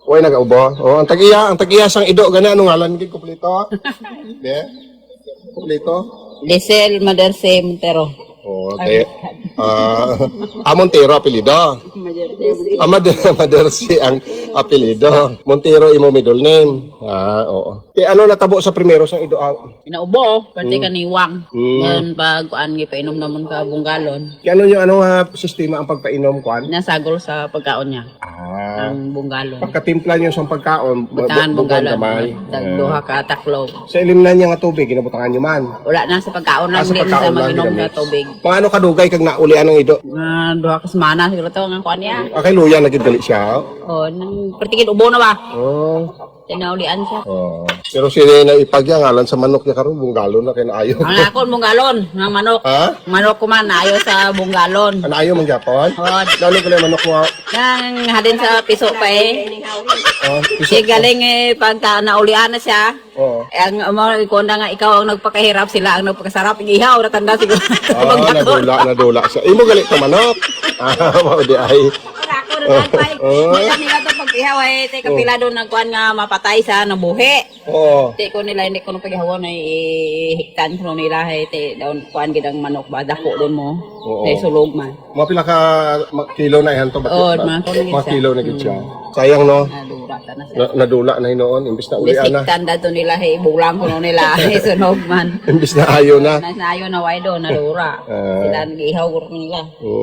Oy nagaubo. Oh, ang tagiya sang ido gani ano ngalan gid kompleto? De. Kompleto. Lisel Madarse Montero. Oh, te. Amontero apelyido. Madersi ang apelido. Montero imo middle name. Oo. Ano natabo sa primero sa ido? Pinaubo, pati kaniwang. Ngayon pag kuan gipainom namon ka bunggalon. Kano yung sistema ang pagpainom kuan? Nasagol sa pagkaon niya. Ang bunggalon. Pagkatimpla niyo sa pagkaon, Butangan bunggalon. gamay. Duha ka taklo. Sa ilim na niya nga tubig, ginabutangan niyo man. Wala na sa pagkaon lang Sa din sa pagkaon lang mag-inom ginamit. na tubig. Paano kadugay kag naulian ng ido? Duha ka semana siguro to ang kuan niya. Okay, luya na gid dali siya. Nang pertigid ubo na ba? Oh. Tinaulian siya. Pero sila na ipagya ngalan sa manok niya karon bunggalo na kay naayo. Ang akon bunggalon, ng manok. Ha? Manok ko man, ayo sa bunggalon. Naayo man gyapon? Lalo ko lang manok mo. Nang hadin sa piso pa eh. Piso. Si galing pagka naulian na siya. Oo. Ang ikon na nga ikaw ang nagpakahirap, sila ang nagpakasarap. Ihaw, natanda siguro. Nadula siya. Imo galit ka manok. Mao di ay. Ako na nagpay. Mata nila ito pag-ihaw eh. Tay kapila doon nagkuhan nga mapatay sa nabuhi. Oo. Tay ko nila, hindi ko nung pag-ihawon ay hiktan ko nila. Tay daon kuhan gidang manok ba. Dako doon mo. Tay sulog man. Mga pila ka kilo na ihanto ba? Oo, mga kilo na gid siya. Sayang no. Nadura na siya. Nadula na hinoon imbis na ulian na. Bisiktan dato nila hey. Bulang ko nung nila. Sunog man. Imbis na ayo na. Nasayo na way doon. Nadura. Sila nag-ihaw ko nila.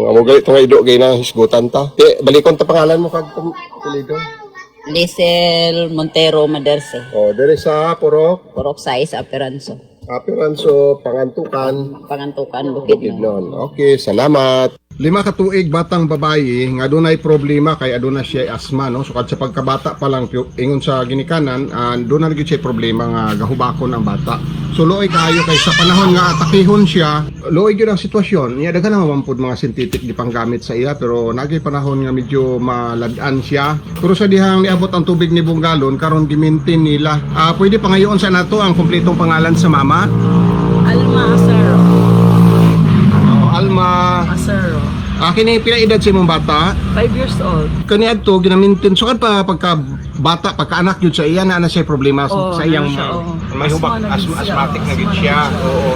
Amo galit nga ido gay na hisgutan ta. Balikon ta pangalan mo kag apelyido. Lisel Montero Maderse. Dere sa Porok. Porok size Aperanso. Aperanso, Pangantukan. Pangantukan, Bukidnon. Okay, salamat. 5 ka tuig batang babayi nga adunay problema kay aduna siya asma no. Sukad sa pagkabata pa lang ingon sa ginikanan, doon na gyud siya problema nga gahubakon ang bata. So luoy kaayo kay sa panahon nga atakihon siya, luoy gyud ang sitwasyon. Niya daghan naman pud mga synthetic di panggamit sa iya pero nagay panahon nga medyo malad-an siya. Pero sa dihang niabot ang tubig ni Bungalon karon gi-maintain nila. Pwede pa ngayon sa nato ang kumpletong pangalan sa mama. Alma Asero. Alma Asero. Kini pila edad si mong bata? 5 years old. Kani adto ginamintin sukad pa pagka bata pagka anak gyud sa iya na siya problema sa iyang may hubak asthmatic na gyud siya. Oo.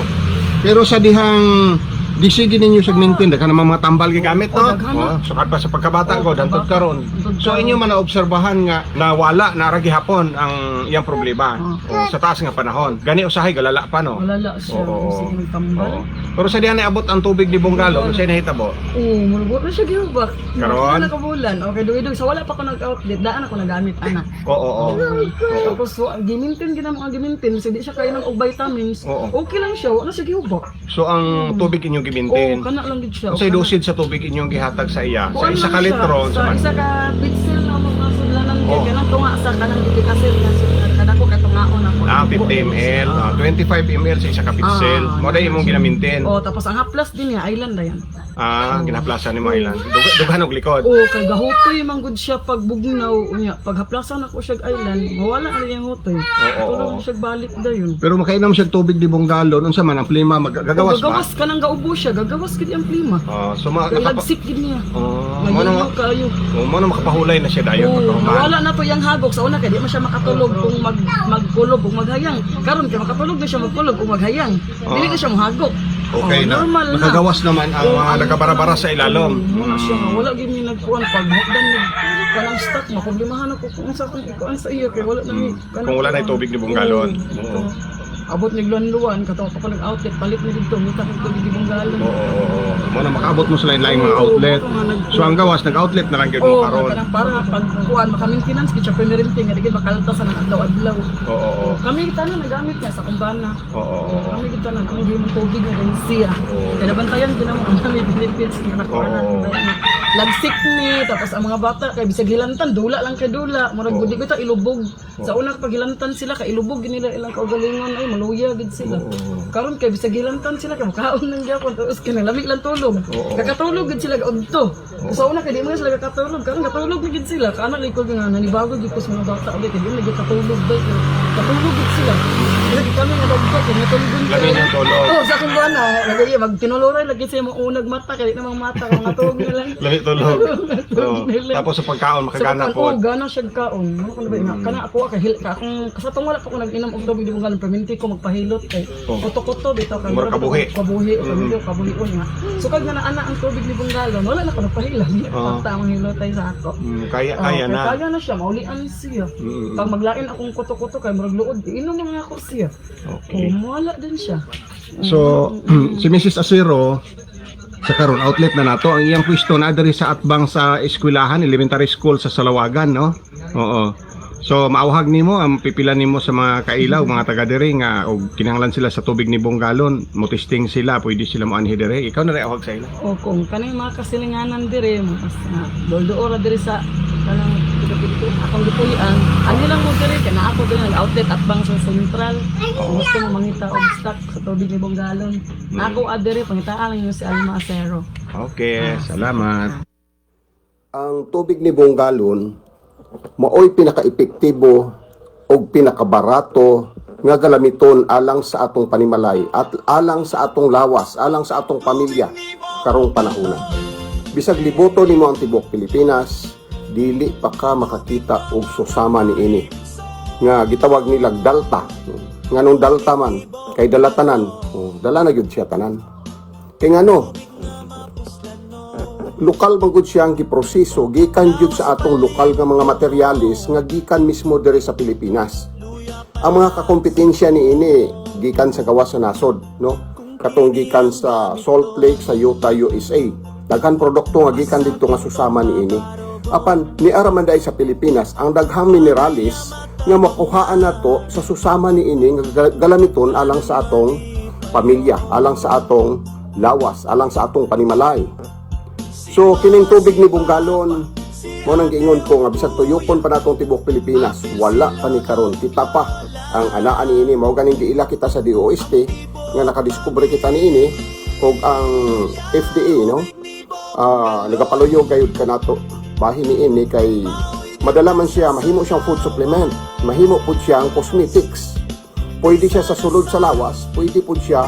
Pero sa dihang disigi ninyo sa mintin daghang mga tambal gigamit no. Sukad pa sa pagkabata ko dantot karon. So inyo man naobserbahan nga nawala na ra gihapon ang iyang problema. Sa taas nga panahon. Gani usahay galala pa no. Wala siya. Sige tambal. Pero sa dihan naabot ang tubig ni Bungalon, unsay nahitabo? Mulubot na siya gihubak. Karon? Nakabulan. Okay, dugay-dugay. Sa wala pa ko nag-outlet, daan ako nagamit, anak. Oo. Tapos, gimintin, gimintin. Kasi di siya kayo ng vitamins. Okay lang siya, wala siya gihubak. So ang tubig inyong gimintin. Kana lang gid siya. Unsay dosid sa tubig inyong gihatag sa iya? Sa isa ka litro Sa isa ka pixel na mga sudlanan kay kanang tunga sa kanang dikasel na kada ko katungaon ako. 50 ml, 25 ml sa isa ka pitsel. Mo dai imong ginamintin. Tapos ang haplas din niya island na yan. Ginaplasan ni Mailan. Dughan og likod. Kay gahutoy man gud siya pag bugnaw unya. Pag haplasan ako siya island, mawala na yung hutoy. Tulong siya balik dayon. Pero makainom siya tubig di Bungalon unsa man ang plima magagawas ba? Gagawas ka nang gaubo siya, gagawas gid ang plima. So Lagsik gid niya. mo na makapahulay na siya dayon pagkahuman. Wala na to yang hagok sa una kay di man siya makatulog kung magkulog o maghayang. Karon kay makatulog na siya magkulog o maghayang. Dili na siya mahagok. Okay na. Normal Nakagawas naman ang mga nagabara-bara sa ilalom. Wala siya, wala gid mi nagkuan pag hagdan ni kanang stock maproblemahan ako kung sa akong ikuan sa iyo kay wala na mi. Kung wala na tubig ni Bungalon. Abot ni luwan katawa pa ko nag-outlet palit ni dito ngita ko tubig di Bungalon. Mo na makaabot mo sa lain-laing mga outlet. So ang gawas nag-outlet na lang gyud mo karon. Para pag kuan maka-maintenance gid siya parenting nga digid makalta sa nang adlaw-adlaw. Kami tanan nagamit niya sa kumbana. Kami gid tanan ang gimong tubig nga din siya. Kaya bantayan din ang mga benefits nga nakuha na. Lagsik ni tapos ang mga bata kay bisag hilantan dula lang kay dula murag gudi ko ta ilubog. Sa una pag hilantan sila kay ilubog nila ilang kaugalingon ay maluya gid sila. Karon kay bisag hilantan sila kay makaon nang gyapon tapos kanang lamig lang tulog. Kakatulog gid sila udto. Sa una kay di man sila kakatulog karon katulog gid sila kana likod nga nanibago gid ko sa mga bata ulit di man katulog ba katulog gid sila. Lagi kami nga dagko kay natulog. Labi yung tulog. Sa akong bana lagi magtinuluray lagi sa mga unag mata kay namang mata kung natulog nila. Tulog. Tapos sa pagkaon makagana po. Gana siya kaon. Kana ako akong kasatong wala pa ko nag-inom og tubig di mo galing perminti ko magpahilot kay kuto-kuto bitaw kan kabuhi kabuhi nga. So kag nga ana ang tubig ni Bungalon wala na ko nagpahilot. okay lang. Oo. Pagta mong hilotay sa ako. Kaya Kaya na siya, maulian siya. Pag maglain akong kuto-kuto kay murag luod, inom mga ako siya. Okay. Wala din siya. So, si Mrs. Asiro, sa karon outlet na nato, ang iyang pwesto na diri sa atbang sa eskwelahan, elementary school sa Salawagan, no? Oo. So, maawhag nimo ang pipila nimo sa mga kailaw, mga taga diri nga og kinahanglan sila sa tubig ni Bonggalon, mo testing sila, pwede sila mo anhi diri. Ikaw na rin awhag sa ila. O kung kanang mga kasilinganan dire, mas doldo-ora dire sa kanang akong gipulian, ano lang mo dire kay na ako dire nag-outlet at bang sa Central. Kung gusto mo mangita og stock sa tubig ni Bonggalon, na ako adire pangitaan lang yun si Alma Acero. Okay, salamat. Ang tubig ni Bonggalon maoy pinaka-epektibo o pinakabarato nga galamiton alang sa atong panimalay at alang sa atong lawas, alang sa atong pamilya karong panahon. Bisag liboto nimo ang tibok Pilipinas, dili pa ka makakita og susama ni ini nga gitawag nila dalta. Nganong dalta man kay dalatanan, dala na gyud siya tanan. Kay ngano lokal man gud siyang giproseso gikan jud sa atong lokal nga mga materyales nga gikan mismo diri sa Pilipinas. Ang mga kakompetensya ni ini gikan sa gawas sa nasod, no? Katong gikan sa Salt Lake sa Utah, USA. Daghan produkto nga gikan didto nga susama ni ini. Apan ni araman dai sa Pilipinas ang daghang mineralis nga makuhaan nato sa susama ni ini nga galamiton alang sa atong pamilya, alang sa atong lawas, alang sa atong panimalay. So, kining tubig ni Bonggalon, mo nang giingon ko nga bisag tuyokon pa natong tibok Pilipinas, wala pa ni karon. Kita pa ang anaan ni ini, mao ganing giila kita sa DOST nga nakadiskubre kita ni ini og ang FDA, no? Nagapaluyog gayud kanato bahin ni ini kay madala man siya, mahimo siyang food supplement, mahimo pud siyang cosmetics. Pwede siya sa sulod sa lawas, pwede pud siya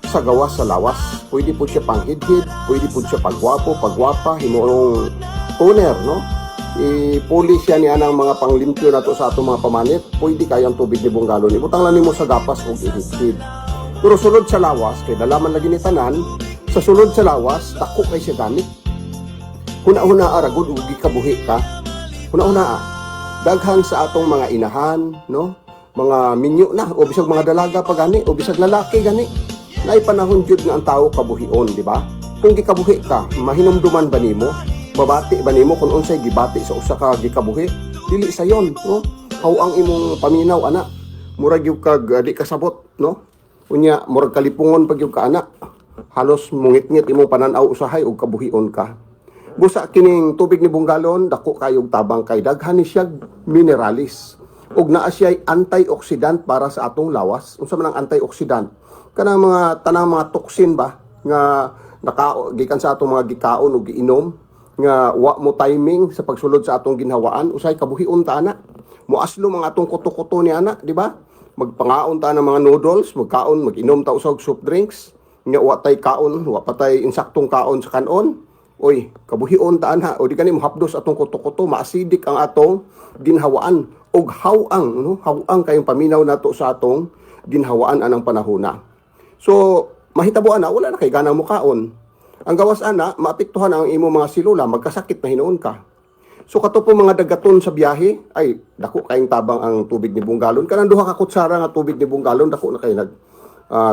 sa gawas sa lawas, pwede po siya panghidhid, pwede po siya pagwapo, pagwapa, himong toner, no? Ipuli siya niya ng mga panglimpyo na to sa atong mga pamanit, pwede kayang tubig ni Bonggalon. Ibutang lang nimo sa gapas o ihidhid. Pero sulod sa lawas, kay dalaman lagi ni tanan, sa sulod sa lawas, dako kay siya gamit. Huna-huna aragod, ugi kabuhi ka. Huna-huna daghan sa atong mga inahan, no? Mga minyo na, o bisag mga dalaga pa gani, o bisag lalaki gani. Naay panahon jud nga ang tao kabuhion, di ba? Kung gikabuhi ka, mahinumduman ba nimo? Babati ba nimo kung unsay gibati sa usa ka gikabuhi? Dili sayon, no? How ang imong paminaw ana? Murag gyud kag di kasabot, no? Unya murag kalipungon pag gyud ka ana. Halos mungit-ngit imong pananaw usahay og kabuhion ka. Busa kining tubig ni Bonggalon, dako kayog tabang kay daghan ni siya mineralis. Ug naa siya antioxidant para sa atong lawas. Unsa man ang antioxidant? Kanang mga tanang mga toxin ba nga gikan sa atong mga gikaon o giinom nga wa mo timing sa pagsulod sa atong ginhawaan usay kabuhion ta ana. Muaslo mga atong kuto-kuto ni ana, di ba? Magpangaon ta ng mga noodles, magkaon, mag-inom ta usag soft drinks, nya wa tay kaon, wa patay insaktong kaon sa kanon. Oy, kabuhion ta ana o di kani mohapdos atong kuto-kuto, maasidik ang atong ginhawaan og hawang, no? Hawang kayong paminaw nato sa atong ginhawaan anang panahona. So, mahitabuan na, wala na kay ganang mukaon. Ang gawas ana, maapektuhan ang imo mga silula, magkasakit na hinuon ka. So, kato po mga dagaton sa biyahe, ay, dako kayong tabang ang tubig ni Bonggalon. Kanang duha ka kutsara nga tubig ni Bonggalon, dako na kayo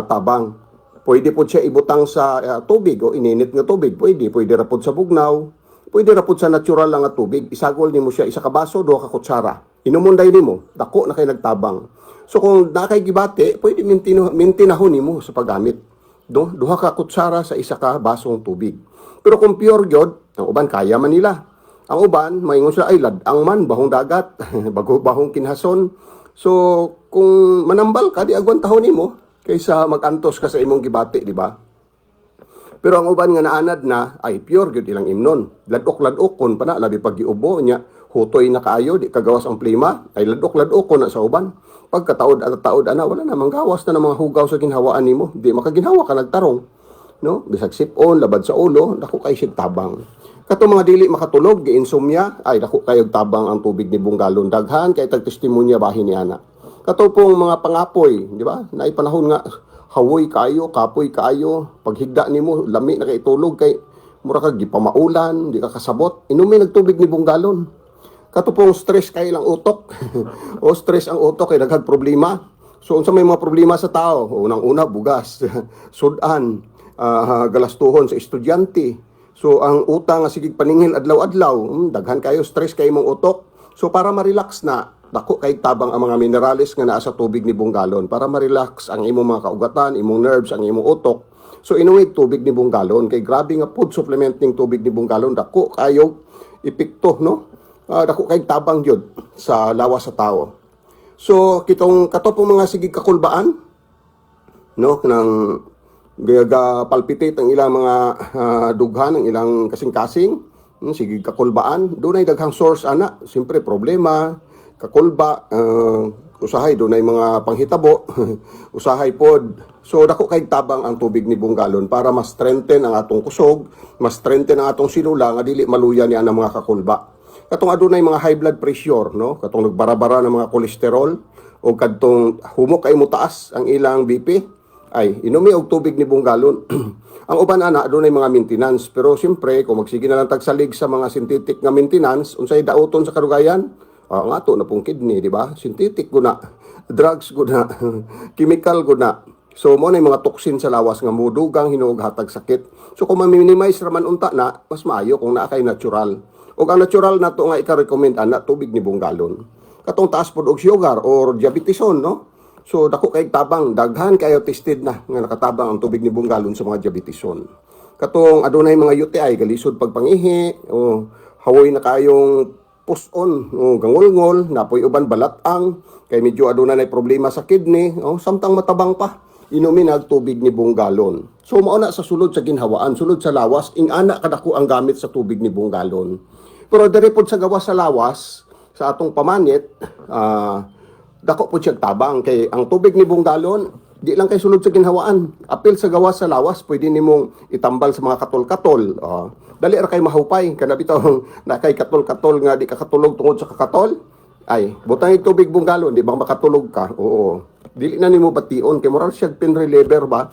tabang. Pwede po siya ibutang sa tubig o ininit nga tubig. Pwede rapod sa bugnaw, pwede rapod sa natural lang nga tubig. Isagol nimo siya, isa ka baso, duha ka kutsara. Inumunday nimo, dako na kayo nagtabang. So kung nakay gibate, pwede mintinahon nimo sa paggamit. Duha ka kutsara sa isa ka basong tubig. Pero kung pure gyud, ang uban kaya man nila. Ang uban maingon sila ay ladang man bahong dagat, bahong kinhason. So kung manambal ka di agwan tahon nimo kaysa magantos ka sa imong gibate, di ba? Pero ang uban nga naanad na ay pure gyud ilang imnon. Ladok-ladok kon pa na labi pag giubo nya hutoy na kaayo di kagawas ang plima ay ladok-ladok kon na sa uban. Pagkataod at taod ana wala na manggawas na ng mga hugaw sa ginhawaan nimo. Di makaginhawa ka nagtarong, no? Bisag sipon, labad sa ulo, dako kay sig tabang. Kato mga dili makatulog, giinsomnia, ay dako kayog tabang ang tubig ni Bonggalon. Daghan kay tag testimonya bahin ni ana. Kato pong mga pangapoy, di ba? Naay panahon nga hawoy kayo, kapoy kayo, paghigda nimo lami na kay tulog kay mura ka gipamaulan, di ka kasabot, inumi nagtubig ni bunggalon. Katupong stress kay lang utok. O stress ang utok kay daghang problema. So unsa may mga problema sa tao? Unang-una bugas, sudan, galastuhon sa estudyante. So ang utang nga sige paningil adlaw-adlaw, daghan kayo stress kay imong utok. So para ma-relax na, dako kay tabang ang mga minerales nga naa sa tubig ni bunggalon para ma-relax ang imong mga kaugatan, imong nerves, ang imong utok. So inuwi tubig ni bunggalon kay grabe nga food supplement ning tubig ni bunggalon, dako kayo epekto, no? Dako kay tabang gyud sa lawas sa tao. So kitong katopong mga sige kakulbaan, no, nang gaga palpitate ang ilang mga dughan, ang ilang kasing-kasing, sige kakulbaan, dunay daghang source ana, siyempre problema, kakulba, usahay dunay mga panghitabo, usahay pod. So dako kay tabang ang tubig ni bunggalon para mas strengthen ang atong kusog, mas strengthen ang atong sinula nga dili maluya ni ana mga kakulba. Katong adunay mga high blood pressure, no, katong nagbara-bara ng mga kolesterol o kadtong humok kay mo taas ang ilang BP, ay inumi og tubig ni bunggalon. Ang uban ana adunay mga maintenance, pero siyempre kung magsige na lang tagsalig sa mga synthetic nga maintenance, unsay daoton sa kadugayan? Nga ato na pong kidney, di ba? Synthetic guna, drugs guna, chemical guna. So mo na yung mga toxin sa lawas nga mudugang hinuog hatag sakit. So kung ma-minimize raman unta na, mas maayo kung naa kay natural. O ang natural na to nga ika-recommend ana tubig ni bunggalon. Katong taas pod og sugar or diabeteson, no? So dako kay tabang, daghan kayo tested na nga nakatabang ang tubig ni bunggalon sa mga diabeteson. Katong adunay mga UTI, galisod pagpangihi, o hawoy na kayong puson, o gangolngol, napoy uban balatang, kay medyo adunay problema sa kidney, o samtang matabang pa, inumin ang tubig ni bunggalon. So mauna sa sulod sa ginhawaan, sulod sa lawas, ing ana kadako ang gamit sa tubig ni bunggalon. Pero diri pod sa gawas sa lawas, sa atong pamanit, dako po siya tabang kay ang tubig ni bunggalon di lang kay sulod sa ginhawaan, apil sa gawas sa lawas pwede nimong itambal sa mga katol-katol. Dali ra kay mahupay kana bitaw na kay katol-katol nga di ka katulog tungod sa kakatol, ay butang yung tubig bunggalon di ba makatulog ka? Oo, dili na nimo bation kay moral siya pain reliever ba.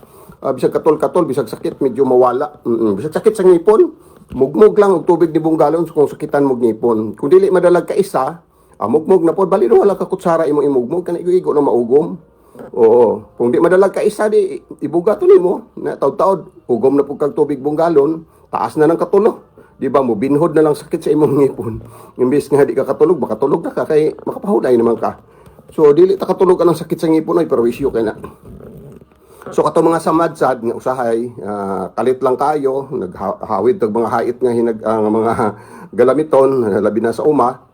Bisag katol-katol, bisag sakit medyo mawala, bisag sakit sa ngipon mugmog lang og tubig ni bunggalon kung sakitan mo ngipon. Kung dili madalag ka isa, mugmog na po, bali wala ka kutsara imong imugmog, kana igo na maugom. Oo, kung di madalag ka isa, di ibuga to nimo, na taud-taud, ugom na po kag tubig bunggalon, taas na ng katulo. Di ba mo, binhod na lang sakit sa imong ngipon. Imbis nga di ka katulog, makatulog na ka, kay makapahulay naman ka. So, dili ta katulog ka ng sakit sa ngipon, ay perwisyo kay na. So kato mga samadsad nga usahay, kalit lang kayo, naghawid tag mga hait nga mga galamiton, labi na sa uma,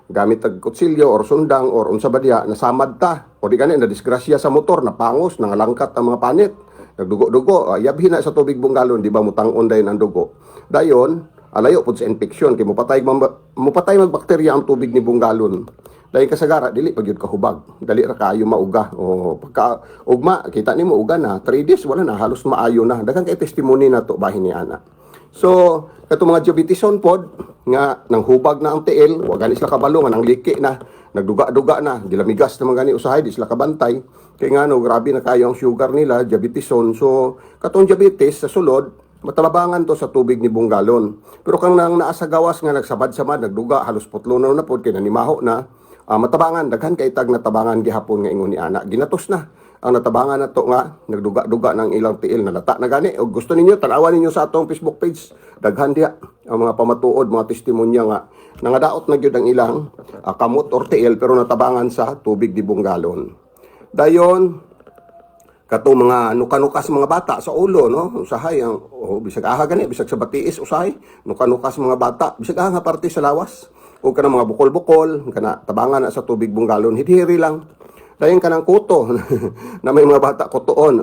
gamit tag kutsilyo or sundang or unsa ba diha, nasamad ta. O di gani na disgrasya sa motor, napangos, nangalangkat ang mga panit, nagdugo-dugo, yabhi na sa tubig bunggalon, di ba mutangon dayon ang dugo. Dayon, alayo pud sa infeksyon kay mupatay magbakterya ang tubig ni bunggalon. Dahil kasagara, dili pagyud kahubag. Dali ra kaayo mauga. O pagka ugma, kita nimo uga na 3 days wala na, halos maayo na. Daghang kay testimony na to bahin ni ana. So, kato mga diabeteson pod nga nang hubag na ang tiil, wa gani sila kabalo nga nang liki na, nagduga-duga na, gilamigas na mga gani usahay, di sila kabantay. Kay ngano grabe na kayo ang sugar nila, diabeteson. So, katong diabetes sa sulod, matalabangan to sa tubig ni bunggalon. Pero kang nang naa sa gawas nga nagsabad-samad, nagduga, halos putlunaw na pod, kay nanimaho na, matabangan, daghan kay tag natabangan gihapon nga ingon ni ana. Ginatos na ang natabangan na to nga, nagduga-duga ng ilang tiil, nalata na gani. O gusto ninyo, tanawan ninyo sa atong Facebook page, daghan diha ang mga pamatuod, mga testimonya nga, nangadaot na gyud ang ilang kamot or tiil, pero natabangan sa tubig di bunggalon. Dayon, katong mga nuka-nukas mga bata sa ulo, no? Usahay ang bisag aha gani, bisag sa batiis usahay, nuka-nukas mga bata, bisag aha nga parte sa lawas. O kanang mga bukol-bukol, kana tabangan na sa tubig bunggalon, hidhiri lang. Dayon kanang kuto na may mga bata kutoon,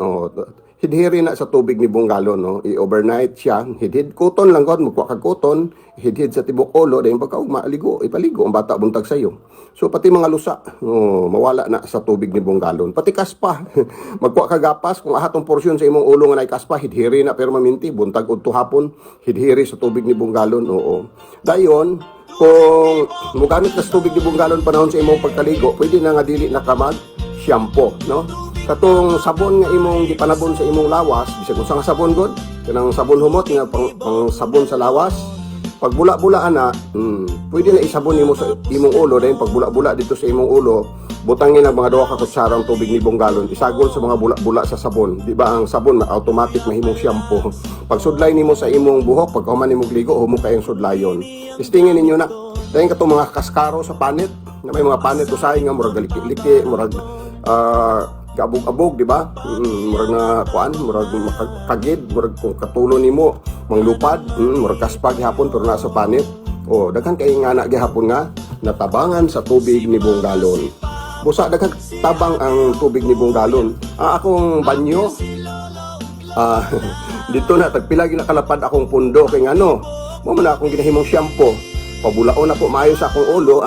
hidhiri na sa tubig ni bunggalon, no? I-overnight siya, hidhid kuton lang god, mukha kag kuton, hidhid sa tibok ulo, dayon pagkaugma ipaligo ang bata buntag sayo. So pati mga lusa, mawala na sa tubig ni bunggalon. Pati kaspa, magkuha ka gapas, kung ahatong porsyon sa imong ulo nga nay kaspa, hidhiri na pero maminti, buntag udto hapon, hidhiri sa tubig ni bunggalon. Oo. Dayon, kung mugamit ka sa tubig ni bunggalon panahon sa imong pagkaligo, pwede na nga dili na kamag shampoo, no? Katong sabon nga imong gipanabon sa imong lawas, bisag unsa nga sabon god, kanang sabon humot nga pang sabon sa lawas. Pag bula-bulaan na, pwede na isabon nimo sa imong ulo, dahil pag bula-bula dito sa imong ulo, butangin ang mga 2 ka kutsarang tubig ni galon, isagol sa mga bula-bula sa sabon. Di ba ang sabon automatic mahimong shampoo. Pag sudlay nimo sa imong buhok, pag human nimo ligo, humo kayong sudlayon. Istingin ninyo na. Dahil katong mga kaskaro sa panit, na may mga panit usahay nga murag liki-liki, murag kabog-abog, di ba? Murag na kuan, murag makagid, murag kung katulo nimo manglupad, murag kaspag gihapon pero nasa panit. O daghan kay nga na gihapon nga natabangan sa tubig ni buong galon. Busa daghan tabang ang tubig ni buong galon. Ang akong banyo dito na tagpila ginakalapad akong pundo kay ngano, mo man akong ginahimong shampoo. Pabulaon na po maayo sa akong ulo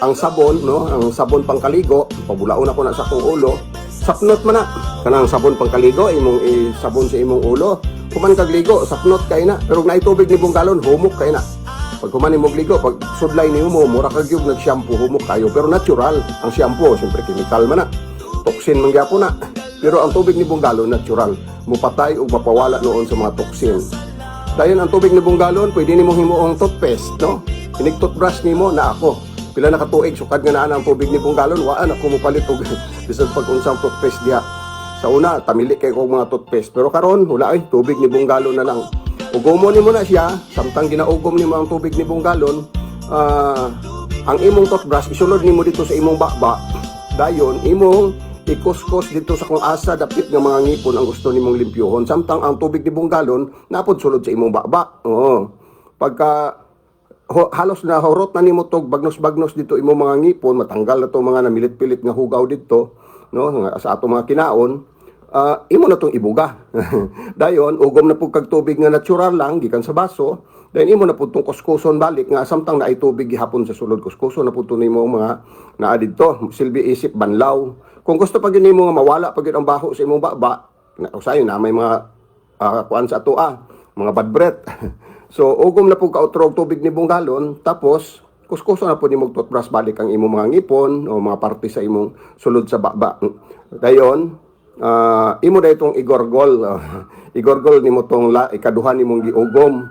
ang sabon, no? Ang sabon pangkaligo, pabulaon ako na sa akong ulo. Sapnot man na. Kanang sabon pangkaligo, imong sabon sa imong ulo. Kuman kag ligo, sapnot kay na. Pero na tubig ni buong galon, humok kay na. Pag kuman imong ligo, pag sudlay nimo, mura kag yung nag-shampoo, humok kayo. Pero natural ang shampoo, siyempre chemical man na. Toxin man gyapon na. Pero ang tubig ni buong galon, natural. Mupatay o mapawala noon sa mga toxin. Dayon ang tubig ni buong galon, pwede nimo himuong toothpaste, no? Kinig toothbrush nimo na ako. Pila na katuig sukad nga naa ang tubig ni buong galon, waan ako mopalit og bisan pag unsang toothpaste diha. Sa una, tamili kay kog mga toothpaste, pero karon wala ay tubig ni buong galon na lang. Ugomon nimo na siya, samtang ginaugom nimo ang tubig ni buong galon, ang imong toothbrush isulod nimo dito sa imong bakba. Dayon imong ikuskus dito sa kung asa dapit nga mga ngipon ang gusto nimong limpyohon, samtang ang tubig ni buong galon napod sulod sa imong bakba. Oo. Pagka halos na horot na nimo tog bagnos-bagnos dito imong mga ngipon, matanggal na to mga namilit-pilit nga hugaw dito, no, sa ato mga kinaon, imo na tong ibuga. Dayon ugom na pud kag tubig nga natural lang gikan sa baso, dayon imo na pud tong kuskuson balik nga samtang naay tubig gihapon sa sulod, kuskuson na pud nimo mga naa didto, silbi isip banlaw. Kung gusto pa gyud nimo nga mawala pa gyud ang baho sa imong baba, usayon na may mga kuan sa ato mga bad breath. So, ugom na po kautrog tubig ni buong galon, tapos, kuskuso na po ni mong toothbrush balik ang imong mga ngipon o mga parte sa imong sulod sa baba. Dayon, imo na itong igorgol. Igorgol ni mo itong ikaduhan ni mong giugom.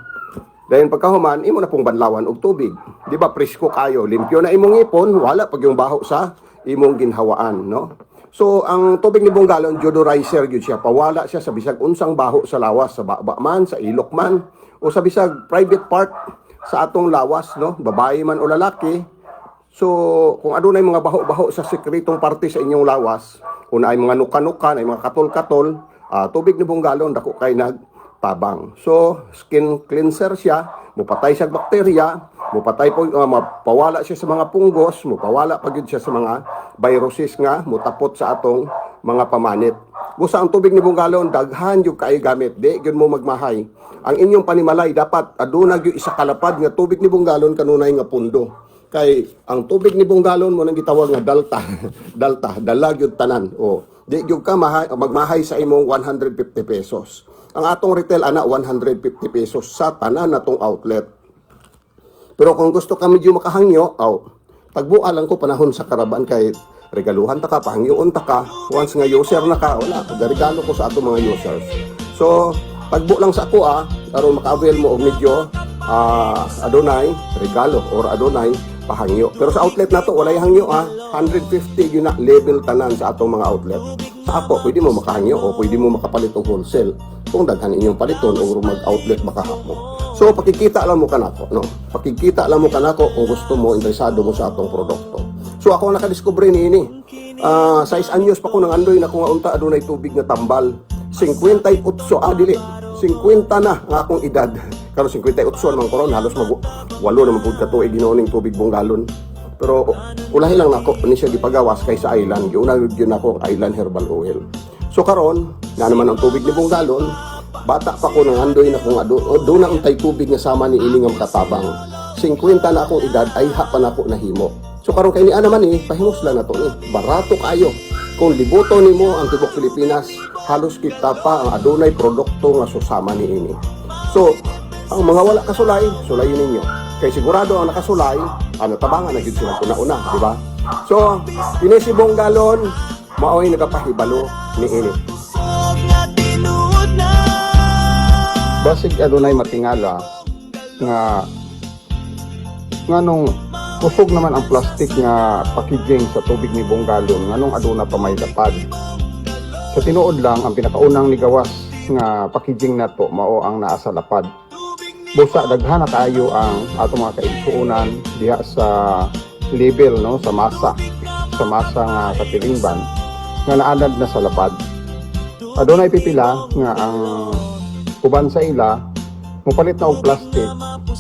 Dayon pagkahuman, imo na pong banlawan og tubig. Di ba, presko kayo. Limpyo na imong ngipon, wala pag yung baho sa imong ginhawaan, no? So, ang tubig ni buong galon, deodorizer yun siya. Pawala siya sa bisag unsang baho sa lawas, sa baba man, sa ilok man, o sa bisag private part sa atong lawas, no? Babae man o lalaki. So, kung adunay mga baho-baho sa sekretong parte sa inyong lawas, kung ay mga nuka-nuka, ay mga katol-katol, tubig ni buong galon, dako kay nagtabang. So, skin cleanser siya, mupatay siya bakterya, mupatay po, mapawala siya sa mga punggos, mupawala pagid siya sa mga viruses nga, mutapot sa atong mga pamanit. Busa ang tubig ni buong galon, daghan yung kay gamit, di yun mo magmahay. Ang inyong panimalay, dapat aduna yung isa kalapad nga tubig ni buong galon, kanunay nga pundo. Kay ang tubig ni buong galon mo nang gitawag nga dalta, dalag yung tanan. O, di yung ka magmahay sa imong 150 pesos. Ang atong retail ana 150 pesos sa tanan natong outlet. Pero kung gusto ka medyo makahangyo, tagbuan lang ko panahon sa karaban kay regaluhan ta ka, pahangyoon ta ka. Once nga user na ka, wala, regalo ko sa atong mga users. So, tagbo lang sa ako aron maka-avail mo og medyo adunay regalo or adunay pahangyo. Pero sa outlet nato walay hangyo 150 yun na level tanan sa atong mga outlet. Sa ako pwede mo makahangyo o pwede mo makapalit og wholesale kung daghan inyong paliton o mag-outlet makahamo. So pakikita lang mo kanako, no? Pakikita lang mo kanako kung gusto mo, interesado mo sa atong produkto. So ako nakadiskubre niini. 6 anyos pa ko nang andoy na kung unta adunay tubig nga tambal. 58 dili. 50 na ang akong edad. Karon 58 naman karon, halos mag-8 naman pud ka tuig ginoning tubig buong galon. Pero ulahi lang nako ni siya gipagawas kay sa island. Giunag gyud nako island herbal oil. So karon, nga naman ang tubig ni buong galon, bata pa ko nang andoy na kung do na untay tubig nga sama ni ini nga makatabang. 50 na akong edad ay hapan ako nahimo. So karon kay ni naman pahimos lang nato barato kayo. Kung libuto nimo ang tibok Pilipinas, halos kita pa ang adunay produkto nga susama ni ini. So, ang mga wala kasulay, sulayin ninyo. Kay sigurado ang nakasulay, natabangan na gyud sila una-una, di ba? So, kini si buong galon, maoy nagapahibalo ni ini. Huwag na tinuod na basig adunay matingala nga nganong kusog naman ang plastic nga packaging sa tubig ni Bunggalon nganong aduna pa may lapad. Sa tinuod lang ang pinakaunang nigawas nga packaging nato mao ang naa sa lapad. Busa daghan na kayo ang ato mga kaigsuonan diha sa label no sa masa nga katilingban nga naanad na sa lapad. Adunay pipila nga ang uban sa ila mupalit na og plastic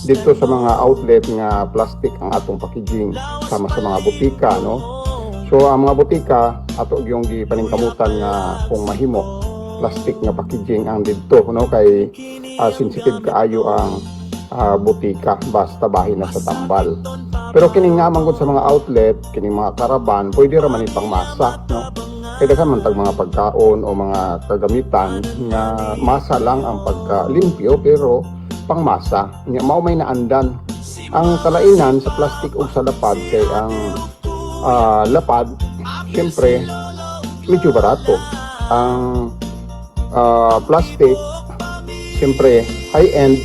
dito sa mga outlet nga plastic ang atong packaging sama sa mga butika no. So ang mga butika ato gyung gipaningkamutan nga kung mahimo plastic nga packaging ang didto no kay sensitive kaayo ang butika basta bahin na sa tambal. Pero kini nga manggod sa mga outlet, kini mga karaban, pwede ra man ipang masa no. Kaya ka man tag mga pagkaon o mga kagamitan nga masa lang ang pagkalimpyo pero pangmasa nya mao may naandan. Ang kalainan sa plastic ug sa lapad kay ang lapad syempre medyo barato. Ang plastic syempre high end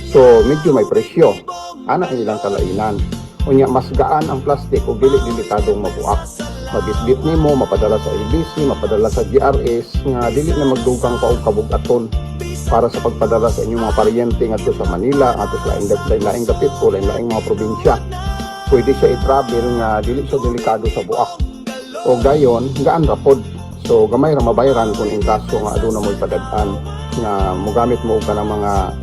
so medyo may presyo. Ana ang ilang kalainan. Unya mas gaan ang plastic ug dili delikadong mabuak. Mabitbit nimo mapadala sa LBC, mapadala sa GRS nga dili na magdugang pa og kabugaton para sa pagpadala sa inyong mga paryente ngadto sa Manila, ngadto sa laing dapit o laing mga probinsya. Pwede siya i-travel nga dili siya delikado sa buak. O gayon, gaan ra pod. So gamay ra mabayaran kung in kaso nga aduna mo'y padaghan nga mogamit mo og kanang mga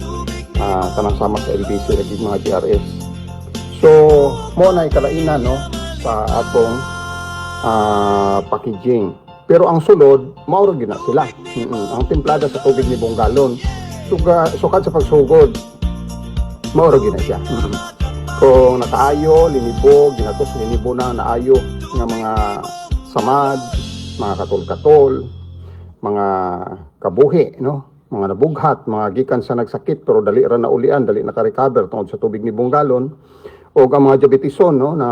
kanang sama sa LBC lagi mga GRS. So mo na kalainan no sa atong packaging. Pero ang sulod, mauro gina sila. Ang templada sa tubig ni Bunggalon, sukad sa pagsugod, mauro gina siya. Kung nakaayo, linibo, ginatos linibo na naayo ng mga samad, mga katol-katol, mga kabuhi, no? Mga nabughat, mga gikan sa nagsakit, pero dali ra na ulian, dali naka-recover tungod sa tubig ni Bunggalon, o ang mga diabetison, no, na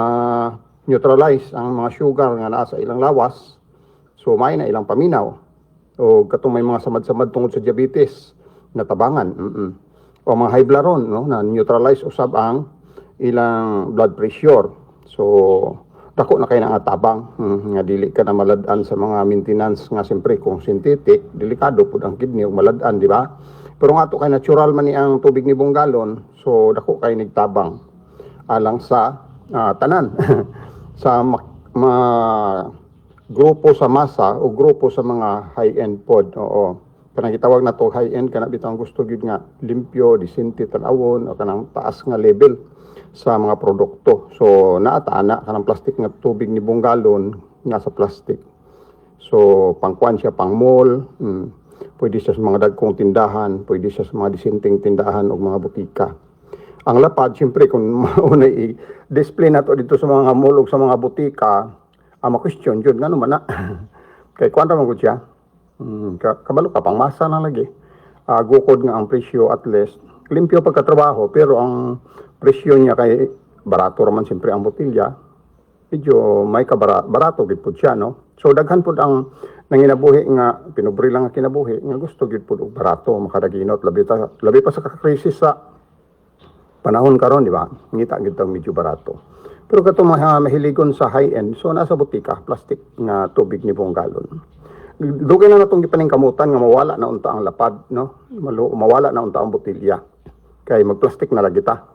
neutralize ang mga sugar nga naa sa ilang lawas. So may na ilang paminaw. O katong may mga samad-samad tungod sa diabetes natabangan. O mga high blood no na neutralize usab ang ilang blood pressure. So dako na kay nga tabang nga dili ka na malad-an sa mga maintenance nga siyempre kung synthetic delikado pud ang kidney ug malad-an di ba? Pero nga to kay natural man ni ang tubig ni Bunggalon so dako kay nigtabang alang sa tanan. Sa grupo sa masa o grupo sa mga high-end pod. Oo. Kanang gitawag na to high-end kana bitang gusto gyud nga limpyo, disente tan-awon o kanang taas nga level sa mga produkto. So naata-ana kanang plastic nga tubig ni Bunggalon nga sa plastic. So pangkuan siya pang mall, pwede siya sa mga dagkong tindahan, pwede siya sa mga disenteng tindahan o mga butika. Ang lapad, siyempre, kung mauna i-display na to dito sa mga mall o sa mga butika, ma-question yun, nga naman na. Kaya kuwan naman ko siya. Kabalo ka, pang masa na lagi. Gukod nga ang presyo at least. Limpyo pagkatrabaho, pero ang presyo niya kay barato raman siyempre ang botilya. Medyo may barato gid pud siya, no? So daghan pud ang nanginabuhi nga, pinubri lang ang kinabuhi, nga gusto gid pud og barato, makadaginot, labi pa sa krisis sa panahon karon di ba? Ngita gid tang medyo barato. Pero kato mahiligon sa high-end, so nasa butika, plastic nga tubig ni Bunggalon. Dugay na natong gipaningkamutan nga mawala na unta ang lapad, no? Mawala na unta ang botilya. Kay magplastic na lagi ta.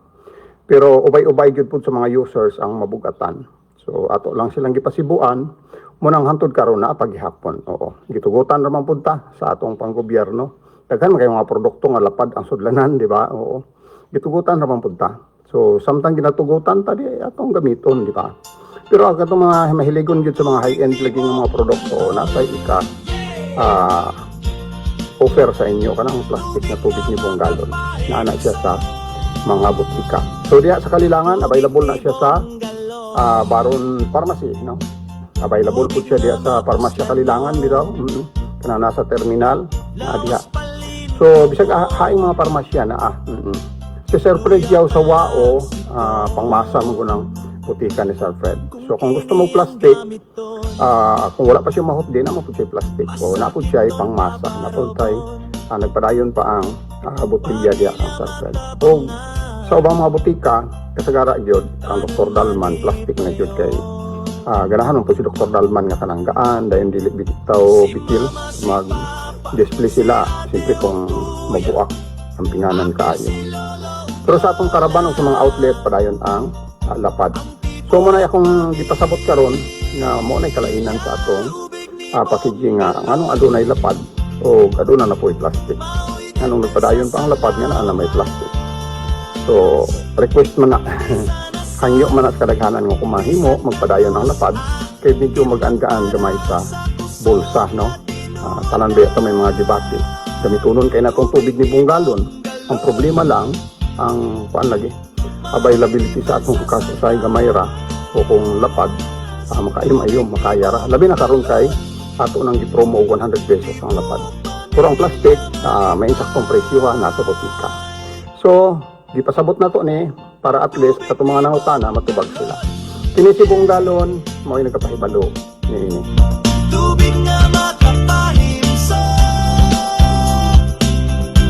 Pero ubay-ubay gyud pud sa mga users ang mabugatan. So ato lang silang gipasibuan munang hantod karon na paghihapon. Oo, gitugutan ra man pud ta sa atong panggobyerno. Daghan man kay mga produkto nga lapad ang sudlanan, di ba? Oo. Gitugutan naman punta. So, samtang ginatugutan, tadi atong gamiton, di ba? Pero ang itong mga mahiligon dito sa mga high-end lagi ng mga produkto, nasa offer sa inyo kanang plastic na tubig ni Bunggalon. Naana siya sa mga butika. So, diya sa Kalilangan, available na siya sa Baron Pharmacy, no? Available po siya diya sa Pharmacy Kalilangan, di ba? Kana nasa terminal, diya. So, bisag haing mga parmasya na Si Sir Fred yaw sa WAO, pangmasa mo ko ng putika ni Sir Fred. So kung gusto mo plastic, kung wala pa siya mahot din, naman po siya plastic. O napod siya ay pangmasa, napod tayo nagpadayon pa ang botilya diya ang sarpel. O sa ubang mga butika, kasagara gyud ang Dr. Dalman plastic na gyud kay ganahan po si Dr. Dalman nga kananggaan dayon dili bitaw bitil mag display sila simple kung mabuak ang pinganan kaayo. Pero sa atong karaban sa mga outlet padayon ang lapad. So muna akong gipasabot karon nga mo nay kalainan sa atong packaging nga anong adunay lapad o aduna na po plastic. Anong nagpadayon pa ang lapad nga na may plastic. So request man na hangyo man at kadaghanan nga kumahimo magpadayon ang lapad kay medyo mag-anggaan gamay sa bulsa no. Tanan ba ito may mga debate. Gamitunon kay natong tubig ni Bungalon. Ang problema lang ang lagi availability sa atong kasasay gamay ra o kung lapad makaayom makayara. Labi na karon kay ato nang gipromo 100 pesos ang lapad. Pero ang plastic may saktong presyo nasa botika. So gipasabot na to ni para at least sa mga nangutana matubag sila. Kini si Bungalon mao nagkapahibalo ni Tubig nga makapahimso,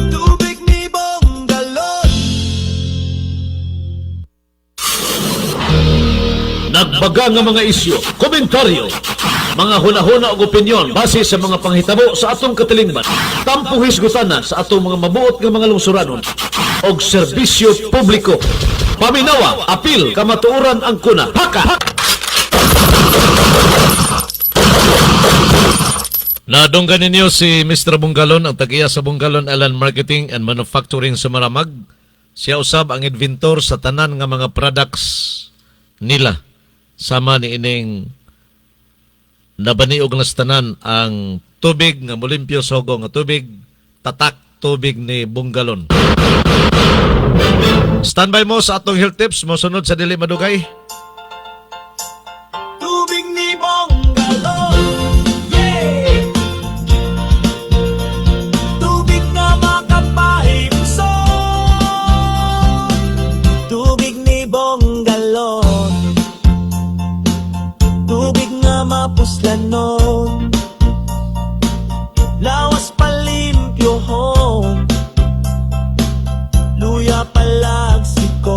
tubig ni Bungalon. Nagbaga nga mga isyu, komentaryo, mga hunahuna o opinyon base sa mga panghitabo sa atong katilingban. Tampo hisgutana sa atong mga mabuot nga mga lungsuranon og serbisyo publiko. Paminawa, apil, kamatuoran ang kuna. Haka! Nadunggan ninyo si Mr. Bungalon, ang tag-iya sa Bungalon Alan Marketing and Manufacturing sa Maramag. Siya usab ang inventor sa tanan nga mga products nila. Sama ni ining nabaniog na sa tanan ang tubig nga mulimpyo sogo nga tubig, tatak tubig ni Bungalon. Standby mo sa atong health tips, mo sunod sa dili madugay. Tubig ni Bungalon, yeah. Tubig nga makapahimso, tubig ni Bungalon, tubig nga mapuslanon, lawas palimpyohon, luya palagsikon.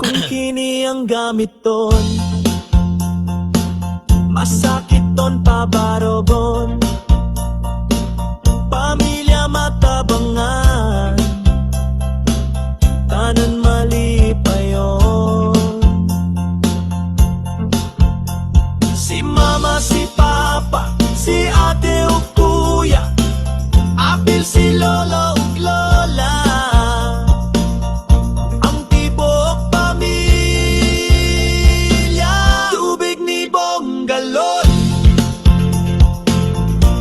Kung kini ang gamiton, masakit ton pabarobon, pamilya matabangan, tanan malipayon. Si mama, si papa, si ate o kuya, apil si lolo ug lola, ang tibok pamilya. Tubig ni Bungalon,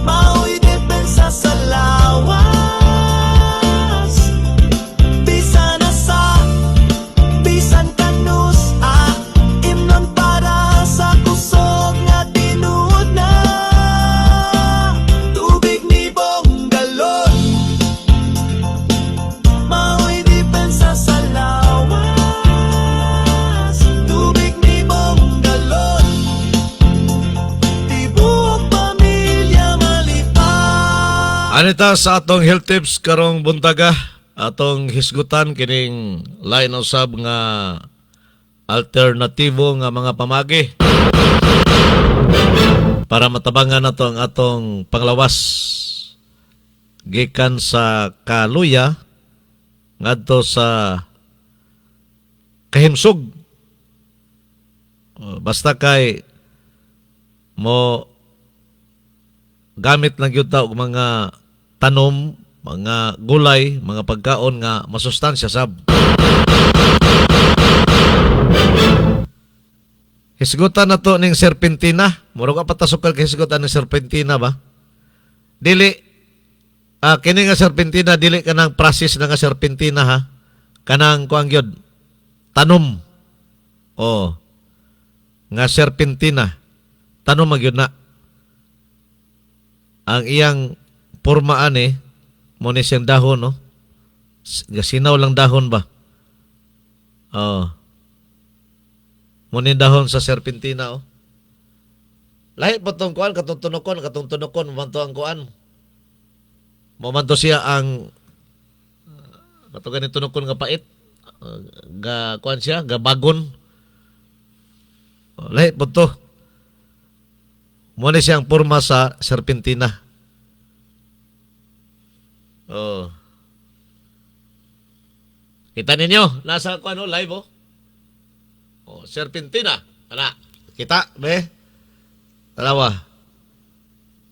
mao'y depensa sa lawas, bisan na sa bisan kanus imnon para sa kusog nga tinuod na. Tubig ni Bungalon, mao'y depensa sa lawas, tubig ni Bungalon, tibok pamilya malipay. Anita sa atong health tips karong buntaga, atong hisgutan kining line usab nga alternatibo nga mga pamagi para matabangan nato ang atong panglawas gikan sa kaluya ngadto sa kahimsog. Basta kay mo gamit lang yun ta og mga tanom, mga gulay, mga pagkaon nga masustansya sab. Hisgutan na to ning serpentina. Murag ka patasukal kay hisgutan ng serpentina ba? Dili kini nga serpentina dili kanang process na nga serpentina ha. Kanang kuang gyud tanom. Oh. Nga serpentina. Tanom magyud na. Ang iyang pormaan mo ni siyang dahon, no? Sinaw lang dahon ba? Oh. Mo ni dahon sa serpentina, oh. Lahi pa tong kuan, katong tunokon, manto ang kuan. Momento siya ang katugan ni tunukon nga pait. Ga kuan siya, ga bagon. Lahi po to. Muna siyang porma sa serpentina. Oh. Kita ninyo, nasa kuan live oh. Oh, serpentina. Ana, kita be. Alawa.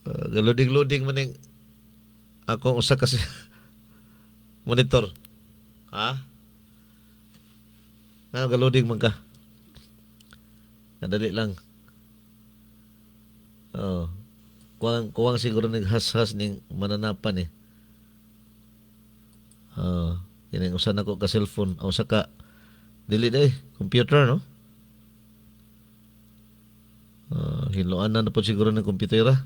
Galuding-luding maning akong usa kasi monitor. Ha? Galuding man ka. Nadali lang. Oh. Kuwang siguro naghas-has ning mananapan eh. Oh, kining usa nako ka cellphone, usa ka dili day computer no? Hiluan na po siguro ng komputera.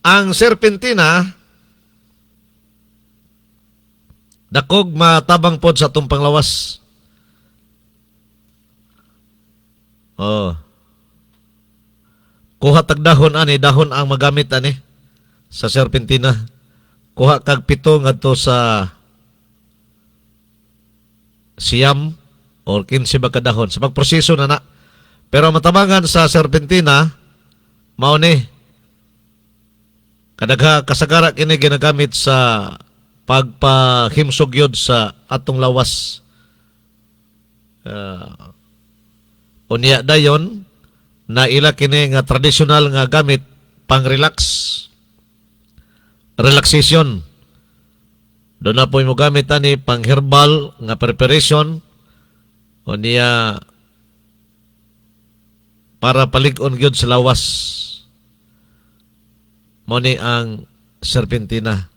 Ang serpentina dakog matabang pod sa atong panglawas. Oh. Kuha tag dahon ani, dahon ang magamit ani sa serpentina. Kuha kag 7 ngadto sa siyam or 15 ba ka dahon sa pagproseso na. Pero matabangan sa serpentina mao ni kadagha kasagara kini ginagamit sa pagpahimsog yod sa atong lawas. Unya dayon na ila kini nga traditional nga gamit pang relaxation. Doon na po mo gamit ani pang herbal nga preparation unya para palig-on gyud sa lawas. Mo ni ang serpentina.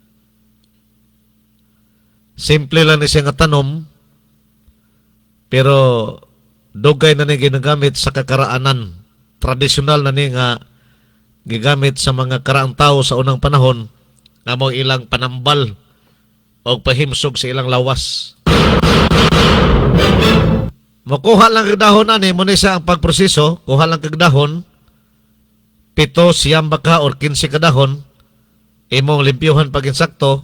Simple lang ni siya nga tanom pero dugay na ni ginagamit sa kakaraanan. Tradisyonal na ni nga gigamit sa mga karaang tao sa unang panahon nga mo ilang panambal o pahimsog sa ilang lawas. Makuha lang kag dahon ani mo ni siya ang pagproseso, kuha lang kag dahon 7, 9 baka or 15 ka dahon imong limpyuhan pag insakto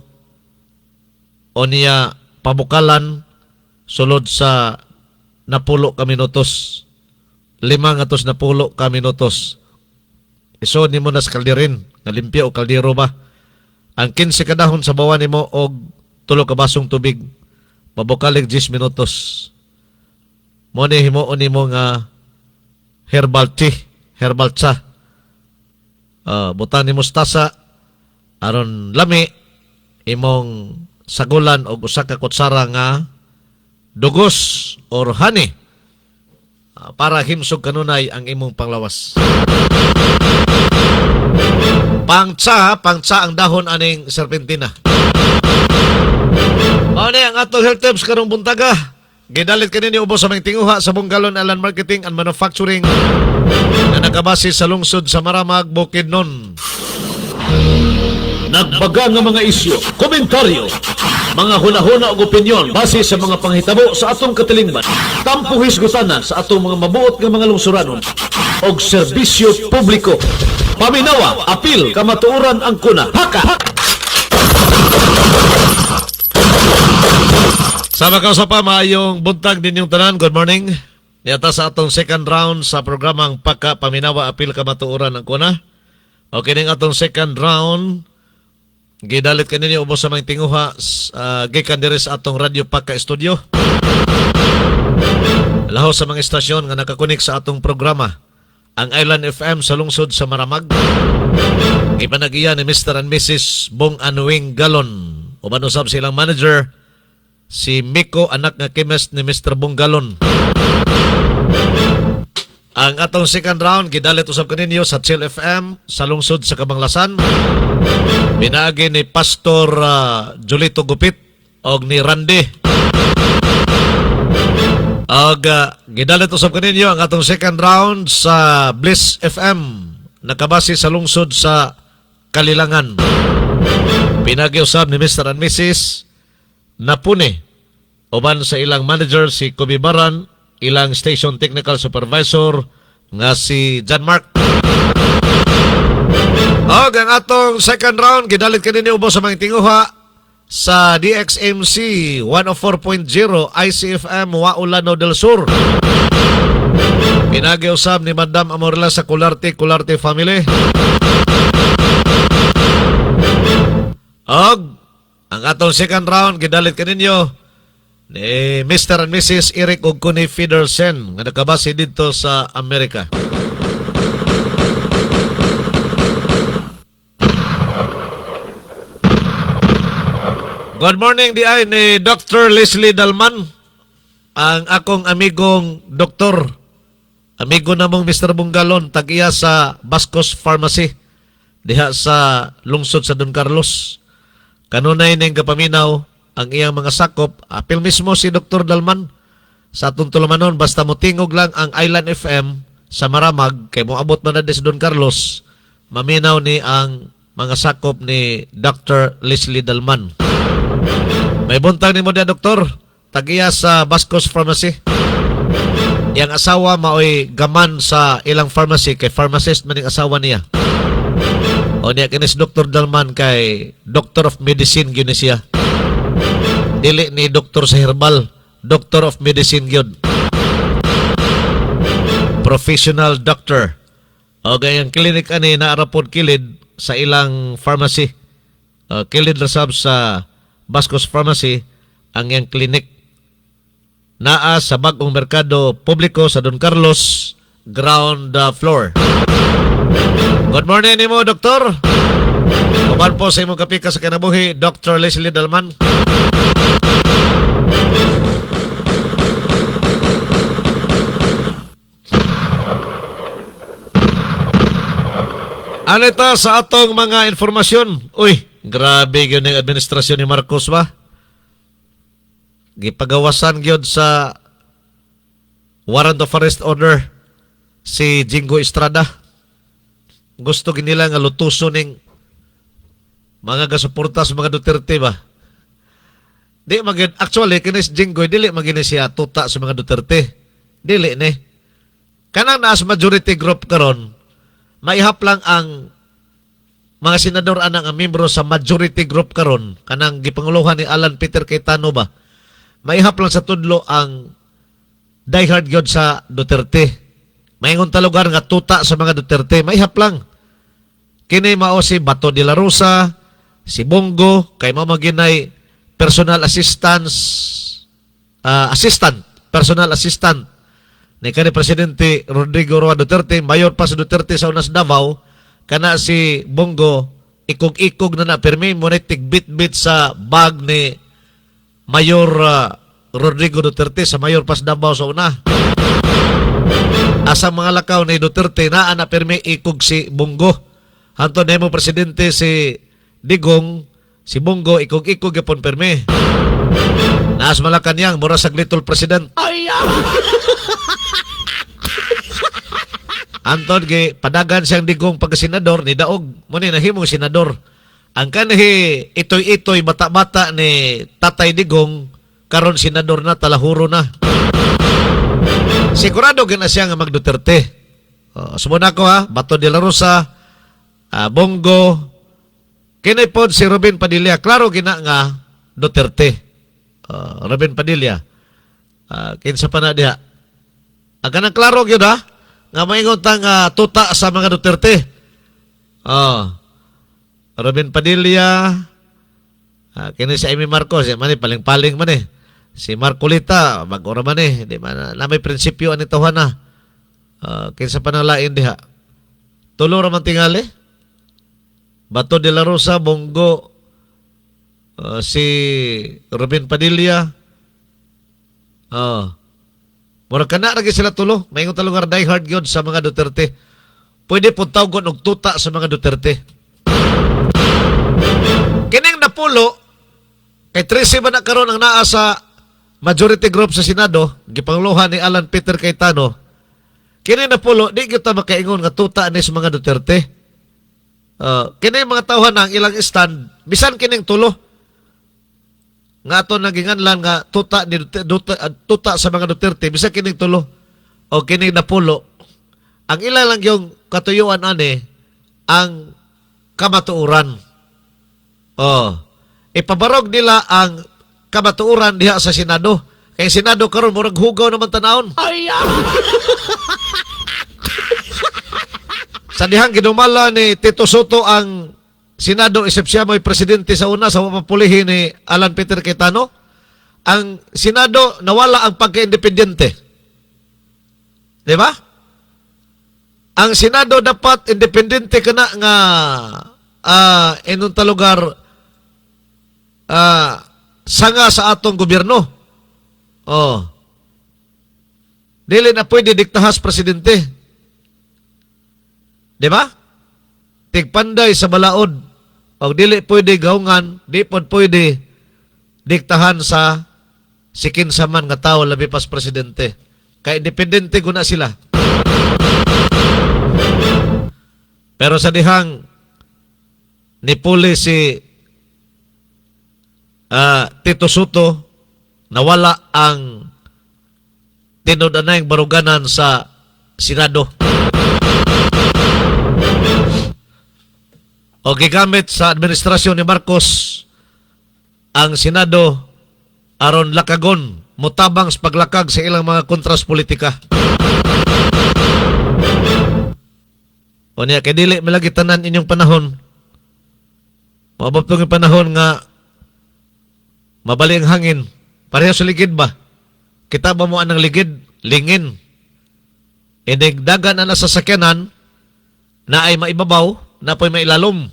o niya pabukalan sulod sa napulo ka minutos. 5 ngatos napulo ka minutos. Iso ni mo na sa kaldirin, nalimpyo o kaldero ba? Ang 15 ka dahon sa bawan nimo og 3 ka basong tubig. Pabukalig 10 minutos. Mo ni himuon nimo nga herbal tea, herbal cha. Butan ni mustasa aron lami imong sagulan og usa ka kutsara nga dugos or honey para himsog kanunay ang imong panglawas. Pangtsa ang dahon aning serpentina. Mao ni ang atong health tips karong buntaga. Gidalit kanini ubos sa mga tinguha sa Bungalon Island Marketing and Manufacturing na nakabase sa lungsod sa Maramag, Bukidnon. Nagbaga nga mga isyu, komentaryo, mga hunahuna o opinyon base sa mga panghitabo sa atong katilingban. Tampo hisgutanan sa atong mga mabuot nga mga lungsuranon og serbisyo publiko. Paminawa, apil, kamatuoran ang kuna. Haka! Sama ka sa pa, maayong buntag din yung tanan. Good morning. Niyata sa atong second round sa programang Paka, Paminawa, Apil, Kamatuoran ang kuna. Okay ning atong second round. Gidalit kanini ubos sa mga tinguha gikan diri sa atong Radio Paka Studio. Laho sa mga estasyon nga nakakunik sa atong programa. Ang Island FM sa lungsod sa Maramag. Ipanagiya ni Mr. and Mrs. Bong Anuing Galon. Uban usab silang manager si Miko, anak nga chemist ni Mr. Bong Galon. Ang atong second round gidalit usab kaninyo sa Chill FM sa lungsod sa Kabanglasan. Binaagi ni Pastor Julito Gupit og ni Randy. Og gidalit usab kaninyo ang atong second round sa Bliss FM nakabase sa lungsod sa Kalilangan. Pinagi usab ni Mr. and Mrs. Napune uban sa ilang manager si Kobe Baran, ilang station technical supervisor nga si John Mark. Og ang atong second round gidalit kanini ubos sa mga tinguha sa DXMC 104.0 ICFM Waulano del Sur. Pinagiusab ni Madam Amorla sa Kularte family. Og ang atong second round gidalit kaninyo ni Mr. and Mrs. Eric ug Connie Federsen nga nakabase dito sa Amerika. Good morning di ay ni Dr. Leslie Dalman, ang akong amigong doktor. Amigo namong Mr. Bungalon, tag-iya sa Bascos Pharmacy diha sa lungsod sa Don Carlos. Kanunay ning kapaminaw ang iyang mga sakop. Apil mismo si Dr. Dalman sa atong tulumanon, basta mo tingog lang ang Island FM sa Maramag kay moabot man na sa Don Carlos, maminaw ni ang mga sakop ni Dr. Leslie Dalman. May buntag ni mo dia, doktor. Tag-iya sa Bascos Pharmacy. Yang asawa maoy gaman sa ilang pharmacy kay pharmacist man ang asawa niya. O niya kinis Dr. Dalman kay Doctor of Medicine gyud siya. Dili ni doktor sa herbal, Doctor of Medicine gyud. Professional doctor. O gayang klinik ani naarapod kilid sa ilang pharmacy. Kilid rasab sa Bascos Pharmacy ang iyang klinik. Naa sa bagong merkado publiko sa Don Carlos, ground floor. Good morning nimo, doktor. Kuman po sa imong kapika sa kinabuhi, Dr. Leslie Dalman. Ano ito sa atong mga informasyon? Uy, grabe yun ang administrasyon ni Marcos ba? Gipagawasan yun sa warrant of arrest order si Jingo Estrada. Gusto nila nga lutuso ning mga gasuporta sa mga Duterte ba? Di magin, actually, kinis Jingo, dili magin siya tuta sa mga Duterte. Dili ni. Kanang naas majority group karon, maihap lang ang mga senador anang ang membro sa majority group karon, kanang gipanguluhan ni Alan Peter Cayetano ba, maihap lang sa tudlo ang diehard gyud sa Duterte. Maingon ta lugar nga tuta sa mga Duterte, maihap lang. Kini mao si Bato de la Rosa, si Bongo, kay mao maginay personal personal assistant ni kanhi Presidente Rodrigo Roa Duterte, mayor pa sa Duterte sa unas Davao, kana si Bongo, ikog-ikog na permi mo na tigbit-bit sa bag ni Mayor Rodrigo Duterte sa mayor pa sa Davao sa una. Asa mga lakaw ni Duterte na permi ikog si Bongo. Hanto nemo Presidente si Digong, si Bongo, ikog-ikog yapon permi. Naas Malacanang, mura sa little president. Anton gi padagan siyang Digong pagka-senador ni daog mo ni nahimong senador. Ang kanhi itoy-itoy bata-bata ni Tatay Digong karon senador na, talahuro na. Sigurado gina siya nga mag-Duterte. Sumuna ko ha, Bato de la Rosa, Bongo, kini pod si Robin Padilla, klaro gina nga Duterte. Robin Padilla. Kinsa pa na diha. Ang kanang klaro gyud ha, nga maingon tang tuta sa mga Duterte. Robin Padilla, kini si Amy Marcos, man paling-paling man eh. Si Marcolita, mag-ora man eh. Di man na may prinsipyo ani tawhan na. Kinsa pa nang lain diha. Tulo ra man tingali. Bato de la Rosa, Bongo, si Robin Padilla. Mura kana ra sila tulo. Maingon ta lugar die hard gyud sa mga Duterte. Pwede po tawgon og tuta sa mga Duterte. Kining napulo kay 13 man na karon ang naa sa majority group sa Senado, gipangluhan ni Alan Peter Cayetano. Kini napulo di gyud ta makaingon nga tuta ni sa mga Duterte. Kini mga tawhan ang ilang stand bisan kining tulo nga ato naginganlan nga tuta ni tuta sa mga Duterte bisan kining tulo o kining napulo, ang ila lang yung katuyuan ani ang kamatuoran. Ipabarog nila ang kamatuoran diha sa Senado. Kay Senado karon murag hugaw naman tanawon. Sa dihang ginumala ni Tito Soto ang Senado isip siya mo'y presidente sa una sa mapulihin ni Alan Peter Cayetano, ang Senado nawala ang pagka-independyente. Di ba? Ang Senado dapat independente ka na nga inunta lugar sanga sa atong gobyerno. Dili na pwede diktahas presidente. Di ba? Tigpanday sa balaod. O dili pwede gaungan, di pwede diktahan sa sikinsaman nga tao labi pas presidente. Kaya independente guna sila. Pero sa dihang nipuli si Tito Soto, nawala ang tinudanayang baruganan sa Senado. O gigamit sa administrasyon ni Marcos ang Senado aron lakagon mutabang sa paglakag sa ilang mga kontras politika. O niya, kay dili malagi tanan inyong panahon. Mababtong yung panahon nga mabali ang hangin. Pareho sa ligid ba? Kita ba mo anang ligid? Lingin. Inigdagan na sasakyanan na ay maibabaw, na po'y mailalom.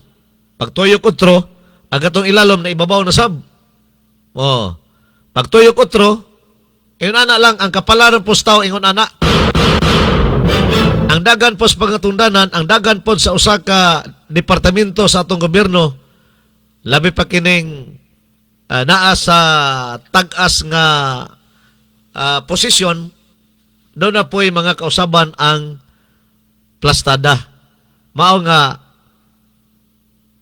Pag tuyok utro, ang gatong ilalom na ibabaw na sab. Pag tuyok utro, ingon ana lang, ang kapalaran po sa tao, ingon ana. Ang dagan po sa pangatundanan, ang dagan po sa usa ka departamento sa atong gobyerno, labi pa kining naa sa tag-as nga posisyon, doon na po'y mga kausaban ang plastada. Mao nga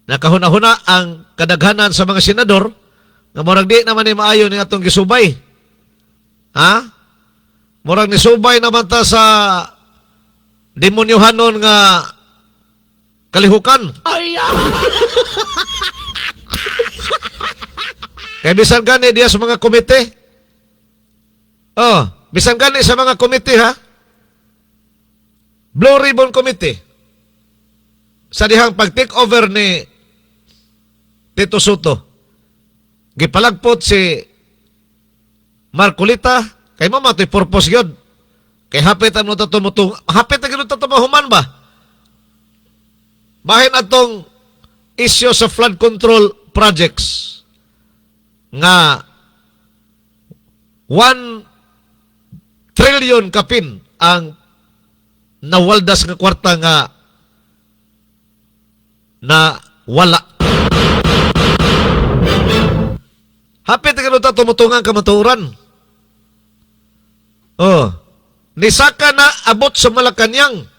nakahuna-huna ang kadaghanan sa mga senador nga murag di naman ni maayo ni atong gisubay. Murag ni subay naman ta sa demonyohanon nga kalihukan. Kaya bisan gani diya sa mga komite. Bisan gani sa mga komite ha. Blue Ribbon Committee. Sa dihang pag-take over ni Tito Soto, gipalagpot si Marcolita, kay mama ito'y purpose yun. Kay hapit ang tumutong, hapit ang ganun tatumahuman ba? Bahin atong issue sa flood control projects nga 1 trillion kapin ang nawaldas nga kwarta nga na wala. Hapit ka nung tumutungan kamaturan. Nisaka na abot sa Malacanang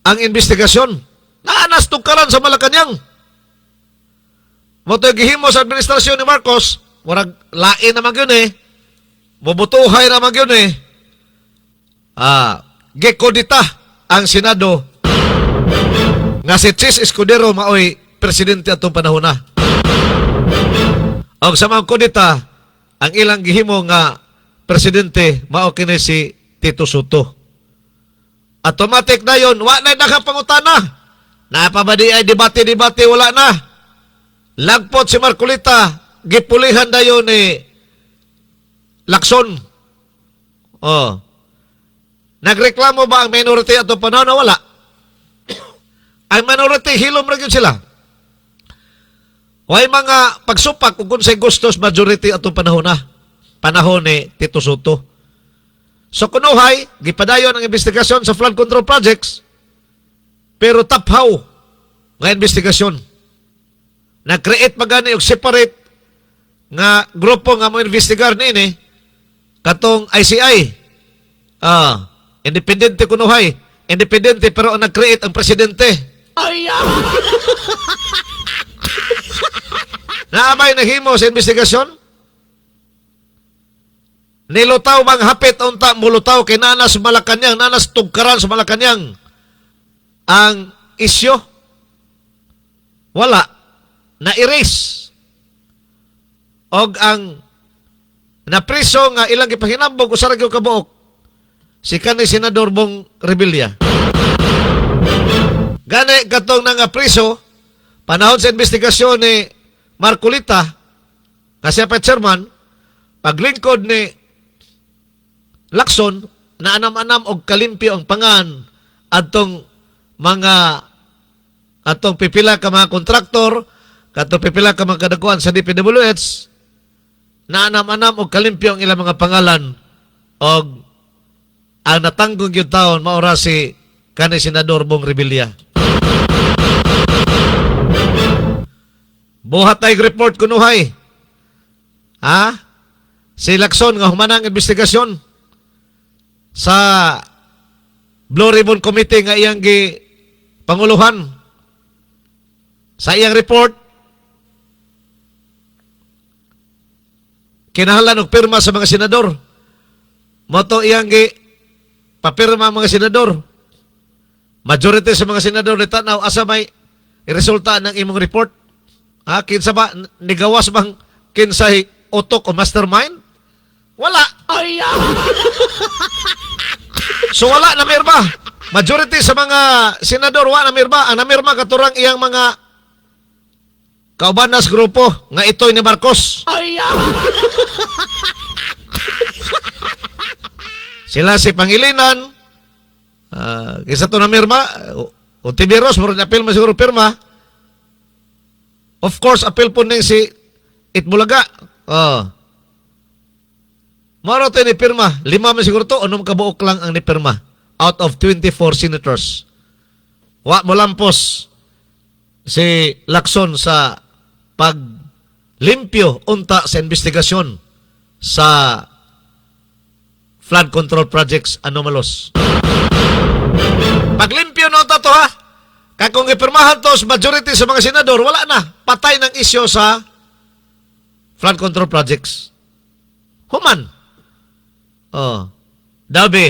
ang investigasyon. Naanas tungkaran sa Malacanang. Moto'y gihimo sa administrasyon ni Marcos, murag lain naman yun bubutuhay naman yun gekodita ang Senado nga si Chis Escudero maoy presidente atong panahon na. Og sa mga kodita, ang ilang gihimo nga presidente mao kini si Tito Soto. Automatic na yon, wa na nakapangutana. Napabadi ay debate wala na. Lagpot si Marcolita, gipulihan dayon ni Lacson. Nagreklamo ba ang minority atong panahon na wala? Ang minority, hilom rin yun sila. Way mga pagsupak kung say gustos majority atong panahon na. Panahon ni Tito Soto. So kunuhay, gipadayon ang investigasyon sa flood control projects, pero taphaw nga investigasyon. Nag-create magani og separate nga grupo nga mo investigar niini katong ICI. Independente kunuhay. Independente pero ang nag-create ang presidente. Naamay nahimo sa investigasyon? Nilutaw bang hapit unta mulutaw kay nanas Malacanang, nanas tugkaran sa Malacanang ang isyo. Wala. Na-erase. Og ang napriso nga ilang gipahinambog usara gyud kabuok si kanhi Senador Bong Revilla. Gani katong nga priso panahon sa investigasyon ni Marcolita nga siya pa chairman, paglingkod ni Lacson na anam-anam og kalimpyo ang pangan atong pipila ka mga kontraktor, katong pipila ka mga kadakuan sa DPWH na anam-anam og kalimpyo ang ilang mga pangalan og ang natanggong yung taon maura si kanhi Senador Bong Revilla. Buhat ay report kunuhay. Ha? Si Lacson nga humanang investigasyon sa Blue Ribbon Committee nga iyang panguluhan. Sa iyang report, kinahanglan og pirma sa mga senador. Moto iyang papirma ang mga senador. Majority sa mga senador ni tanaw asa may resulta ng imong report. Ha? Kinsa ba nigawas bang kinsay utok o mastermind? Wala. So wala na mirma. Majority sa mga senador wala na mirma. Ang namirma katurang iyang mga kaubanas grupo nga ito'y ni Marcos. Sila si Pangilinan, kisa to na mirma, Ontiveros, muro na apel masiguro pirma. Of course, apel po ning si Itbulaga. Maro to ni pirma. 5 man siguro to, unom kabuok lang ang ni pirma. Out of 24 senators. Wa mo lampos si Lacson sa paglimpyo unta sa investigasyon sa flood control projects anomalous. Paglimpyo no to ha. Kung ipirmahan to sa majority sa mga senador, wala na. Patay ng isyo sa flood control projects. Human. Dabi.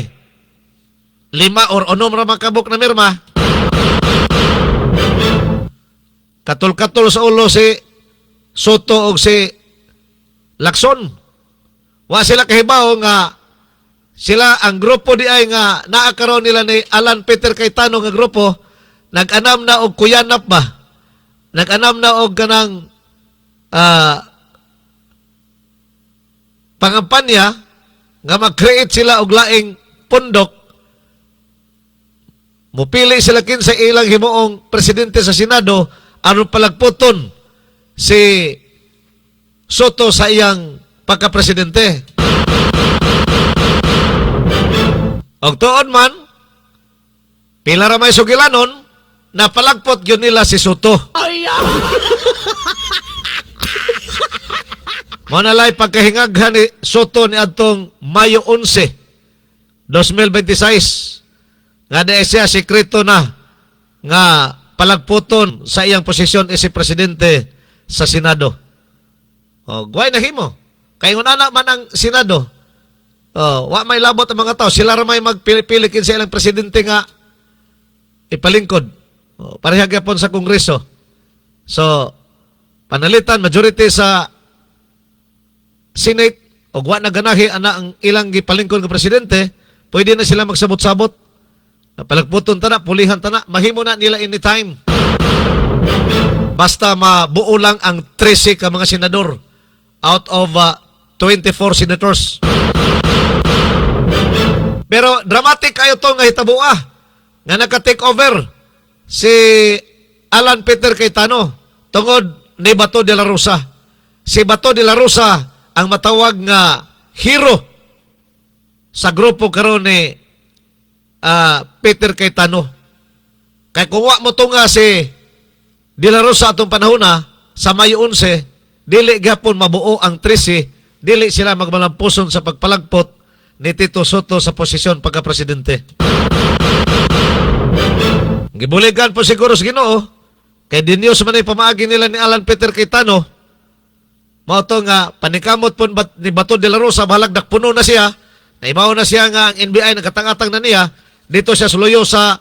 5 or 6 ramang kabuk na mirma. Katul-katul sa ulo si Soto o si Lacson. Wa sila kahibaw nga sila ang grupo di ay nga naakaroon nila ni Alan Peter Cayetano nga grupo nag-anam na og kuyanap ba? Nag-anam na og kanang pangampanya nga mag-create sila og laing pundok. Mupili sila kinsa ilang himuong presidente sa Senado aron palagputon si Soto sa iyang pagka-presidente. Og tuon man pila ra may sugilanon napalagpot yun nila si Soto. Manalay pagkahingaghan ni Soto ni atong Mayo 11, 2026. Nga na siya sekreto na nga palagputon sa iyang posisyon si presidente sa Senado. Guway na himo. Kaya kung anak man ang Senado, wa may labot ang mga tao. Sila ra may magpili-pilikin sa ilang presidente nga ipalingkod. Pareha gyapon sa Kongreso. So, panalitan majority sa Senate o wa na ganahi ana ang ilang gipalingkod nga presidente, pwede na sila magsabot-sabot. Palagputon tana, pulihan tana, mahimo na nila anytime. Basta mabuo lang ang 13 ka mga senador out of 24 senators. Pero dramatic kayo to nga hitabuah nga naka-take over si Alan Peter Cayetano tungod ni Bato de la Rosa. Si Bato de la Rosa ang matawag nga hero sa grupo karon ni Peter Cayetano. Kaya kung wa mo to nga si de la Rosa atong panahon sa Mayo 11, dili gapon mabuo ang 13, dili sila magmalampuson sa pagpalagpot ni Tito Soto sa posisyon pagka-presidente. Gibuligan po siguro sa Ginoo kay dinyos man ay pamaagi nila ni Alan Peter Cayetano. Mao to nga panikamot po ni Bato de la Rosa bahalag dakpuno na siya. Naibaw na siya nga ang NBI nagkatangatang na niya dito siya suluyo sa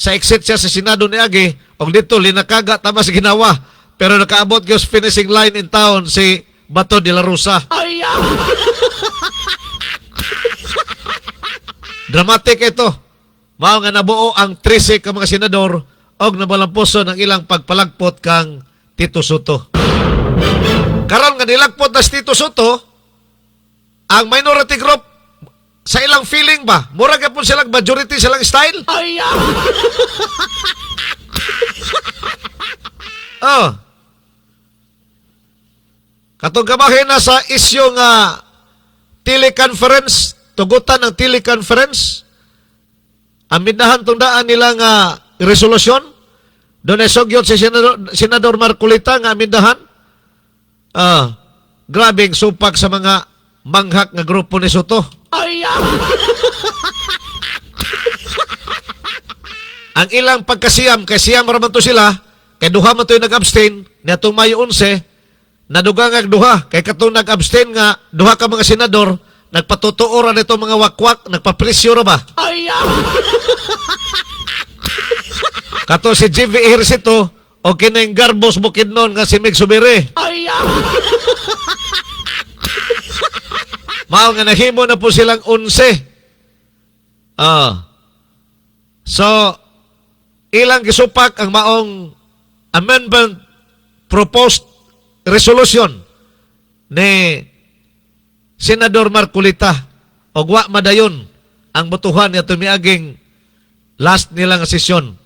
sa exit siya sa Senado ni Agi, og dito linakaga tama sa ginawa. Pero nakaabot gyud sa finishing line in town si Bato de la Rosa. Dramatic ito. Mao nga nabuo ang 13 ka mga senador og nabalampuso ng ilang pagpalagpot kang Tito Soto. Karon nga nilagpot na si Tito Soto, ang minority group sa ilang feeling ba, mura gyapon silang majority silang style. Oh. Katong kabahin na sa isyu nga teleconference, tugutan ng teleconference, amindahan tong daan nila nga resolusyon, doon ay sogyot si Senador Marcolita nga amindahan. Grabing supag sa mga manghak nga grupo ni Soto. Ang ilang pagkasiyam, kay siyam raman to sila, kay duha man to yung nag-abstain, na itong Mayo 11, naduga nga duha, kay katong nag-abstain nga, duha ka mga senador, nagpatutuoran ito mga wakwak, nagpapresyo ra ba? Kato si G.V. Ejercito, o kineng garbos bukid nun nga si Mig Subiri. Mao nga nahimo na po silang 11. So, ilang gisupak ang maong amendment proposed resolution ni Senador Marcolita. Og wa madayon ang botohan niya tumiaging last nilang sesyon.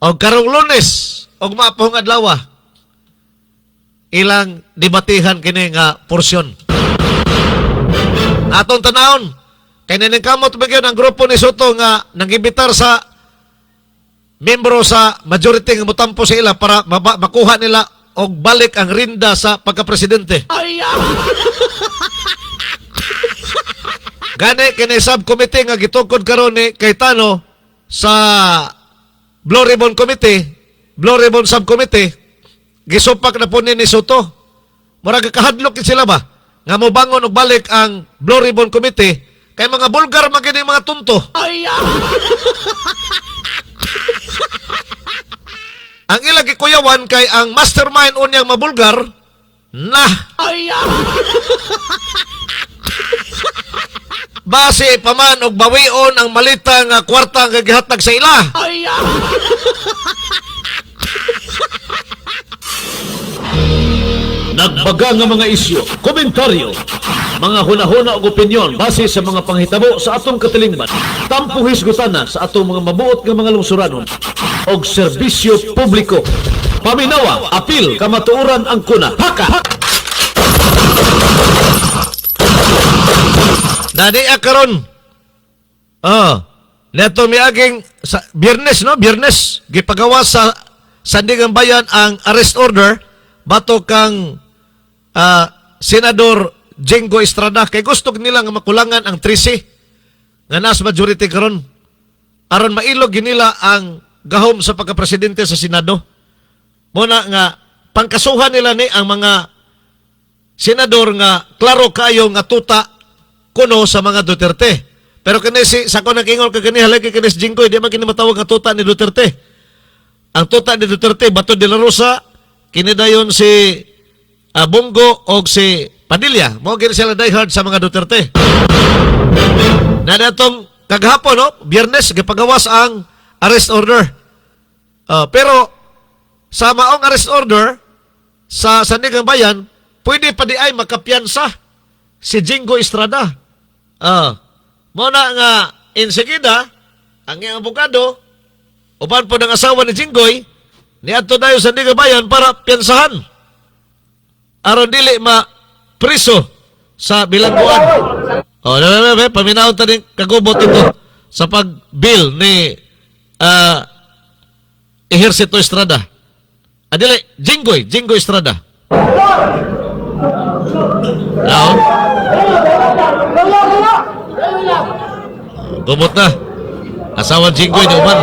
Og karong Lunes, og maapong adlaw, ilang debatihan kini nga porsyon. Atong tanawon, kay naningkamot bagyon ang grupo ni Soto nga nangibitar sa membro sa majority nga motampo sa ila para makuha nila og balik ang rinda sa pagka-presidente. Gani kini subcommittee nga gitukod karon ni Cayetano sa Blue Ribbon Committee, Blue Ribbon Subcommittee, gisupak na po ni Soto. Murag kahadlok sila ba? Nga mo bangon og balik ang Blue Ribbon Committee kay mga bulgar magini mga tunto. Ang ilang gikuyawan kay ang mastermind unyang mabulgar na base paman og bawion ang malita nga kwarta nga gihatag sa ila. Nagbaga nga mga isyu, komentaryo, mga hunahuna o opinyon base sa mga panghitabo sa atong katilingban. Tampo hisgutana sa atong mga mabuot nga mga lungsuranon og serbisyo publiko. Paminawa, apil, kamatuoran ang kuna. Haka! Dadi akaron. Neto miaging sa Biyernes, no? Biyernes gipagawa sa Sandigan Bayan ang arrest order bato kang Senador Jingo Estrada kay gusto nila nga makulangan ang 13 nga nas majority karon aron mailog nila ang gahom sa pagka-presidente sa Senado. Muna nga pangkasuhan nila ni ang mga senador nga klaro kayo nga tuta kuno sa mga Duterte. Pero kini si sa ko nag-ingol ka kani halagi kini si Jingo di man kini matawag nga tuta ni Duterte. Ang tuta ni Duterte Bato de la Rosa, kini dayon si Bongo o si Padilla. Mo gini sila diehard sa mga Duterte. Na datong kagahapon, no? Biyernes, gipagawas ang arrest order. Pero sa maong arrest order sa Sandigan Bayan, pwede pa di ay makapiyansa si Jingo Estrada. Muna nga inseguida, ang iyang abogado, uban po ng asawa ni Jingoy, niadto dayo sa Sandigan Bayan para piyansahan. Aron dili ma-priso sa bilangguan. Paminaw ta din kagubot ito sa pag-bill ni Ejercito Estrada. Adili, Jingoy Estrada. Now, gubot na. Asawa Jingoy ni uban.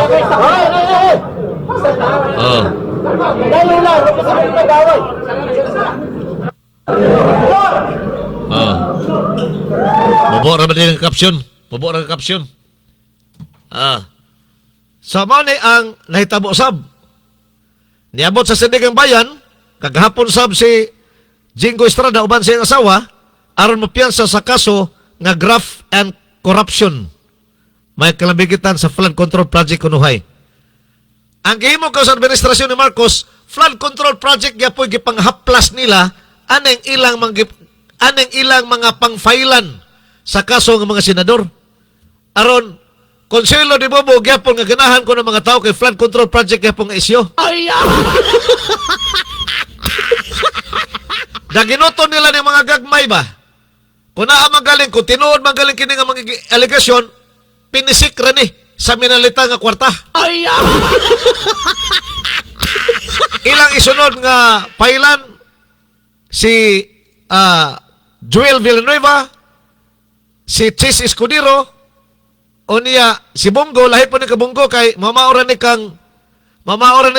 Mabok naman din ang kapsyon. Sa mao ni ang nahitabo sab. Niabot sa Sindigang Bayan, kagahapon sab si Jingo Estrada uban sa iyang asawa aron mapiyansa sa kaso nga graft and corruption. May kalambigitan sa flood control project kunuhay. Ang gihimo ka sa administrasyon ni Marcos, flood control project gyapon gipanghaplas nila aneng ilang mga pangfailan sa kaso ng mga senador. Aron Konselo di Bobo, gyapon nga ganahan ko ng mga tao kay flood control project gyapon nga isyo. Daginoton nila ng mga gagmay ba? Kung naa magaling, kung tinuod magaling kini nga mga alegasyon, pinisik ra ni sa minalita nga kwarta. Ilang isunod nga pailan si Joel Villanueva, si Chis Escudero, o niya, si Bongo, lahi po ni kabunggo kay mamaoran ni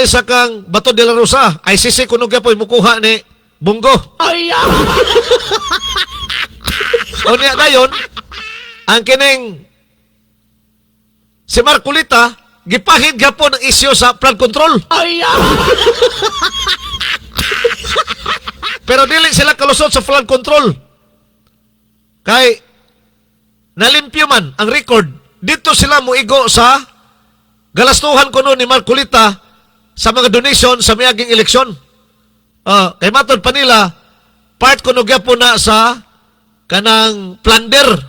sa kang Bato de la Rosa. Ay sisi kunog po mukuha ni Bongo. O niya dayon, ang kining si Marcolita, gipahid gapon ang isyo sa flood control. Pero dili sila kalusot sa flood control. Kay nalimpyo man ang record. Dito sila muigo sa galastuhan kuno ni Marcolita sa mga donation sa miaging eleksyon. Kay matod pa nila, part kuno gyapon na sa kanang plunder.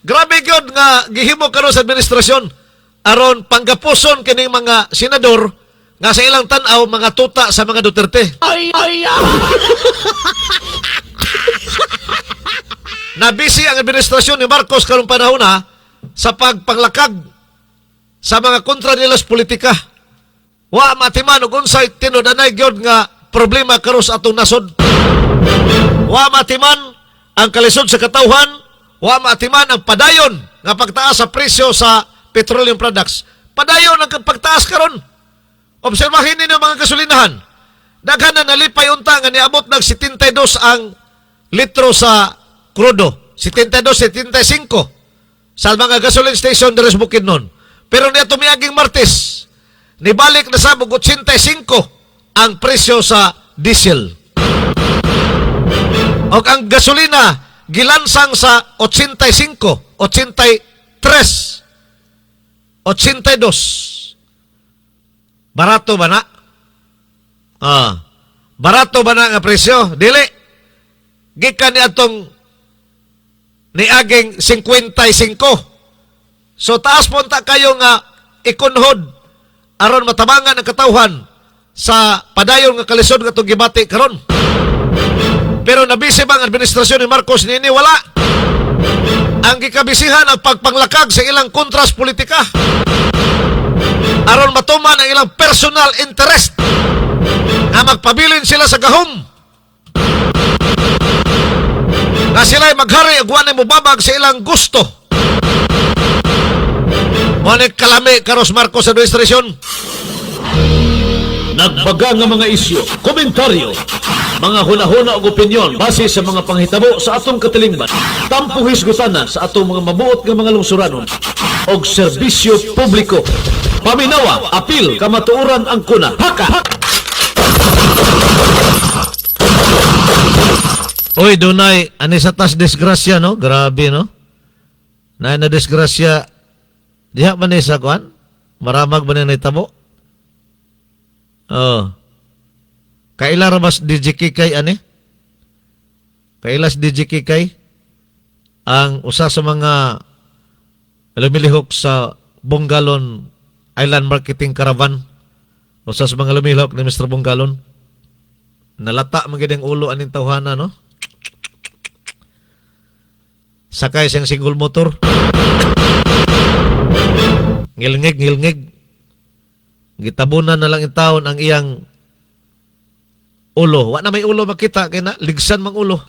Grabe gyud nga gihimo karon sa administrasyon aron panggapuson kining mga senador nga sa ilang tan-aw mga tuta sa mga Duterte. Nabisi ang administrasyon ni Marcos karong panahon na sa pagpanglakag sa mga kontra nilas politika. Wa matiman og unsay tinudanay gyud nga problema karon sa atong nasod. Wa matiman ang kalisod sa katawhan, wa matiman ang padayon nga pagtaas sa presyo sa petroleum products. Padayon ang pagtaas karon. Obserbahin ninyo mga gasolinahan. Daghan na nalipay unta nga niabot nag 72 ang litro sa krudo. 72, 75 sa mga gasoline station deres Bukidnon. Pero niya tumiaging Martes, nibalik na sa 85 ang presyo sa diesel. O ang gasolina, gilansang sa 85, 83, 82. Barato ba na? Barato ba na ang presyo? Dili. Gikan ni atong niaging 55. So taas punta kayo nga ikunhod aron matabangan ang katawhan sa padayon nga kalisod nga itong gibati karon. Pero nabisi bang administrasyon ni Marcos nini? Wala. Ang gikabisihan ang pagpanglakag sa ilang kontras politika aron matuman ang ilang personal interest nga magpabilin sila sa gahom na sila'y maghari ug wanay mubabag sa ilang gusto. Mo'y kalami karos Marcos administrasyon. Nagbaga nga mga isyu, komentaryo, mga hunahuna ug opinyon base sa mga panghitabo sa atong katilingban. Tampong hisgutanan sa atong mga mabuot nga mga lungsuranon og serbisyo publiko. Paminawa, apil, kamatuoran ang kuna. Haka! Uy, dunay ani sa tas disgrasya, no? Grabe, no? Na disgrasya diha man ni sa kuan? Maramag ba na itabo? Kaila ra mas DJK kay ani? Kailas DJK kay ang usa sa mga lumilihok sa Bongalon Island Marketing Caravan. Usa sa mga lumilihok ni Mr. Bongalon. Nalata magid ang ulo aning tawhana, no? Sakay siyang single motor. Ngilngig. Gitabunan na lang in taon ang iyang ulo. Wa na may ulo makita kay na ligsan mang ulo.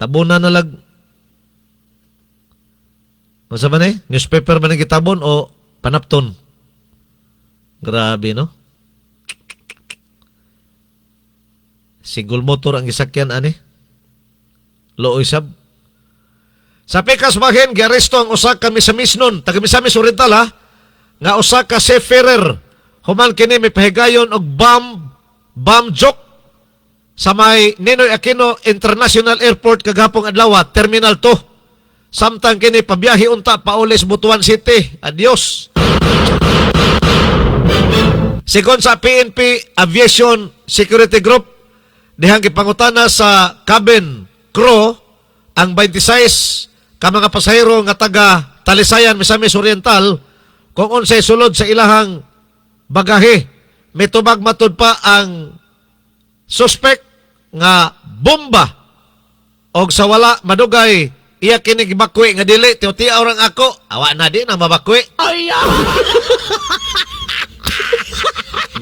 Tabunan na lang. Masa man eh? Newspaper man ang gitabon o panapton? Grabe, no? Single motor ang gisakyan ani. Looy sab. Sa pikas bahin, giaresto ang usa ka Misamisnon, taga Misamis Oriental ha, nga usa ka seafarer. Human kini may pahigayon og bomb joke sa may Ninoy Aquino International Airport kagapong adlaw, Terminal 2. Samtang kini pabiyahe unta paulis Butuan City. Adios. Sigon sa PNP Aviation Security Group, dihang gipangutana sa cabin crew ang 26 ka mga pasahero nga taga Talisayan, Misamis Oriental kung unsay sulod sa ilahang bagahe. May tubag matud pa ang suspect nga bomba og sa wala madugay iya kini gibakwi nga dili tiyo-tiyo orang ako awa na di na mabakwi.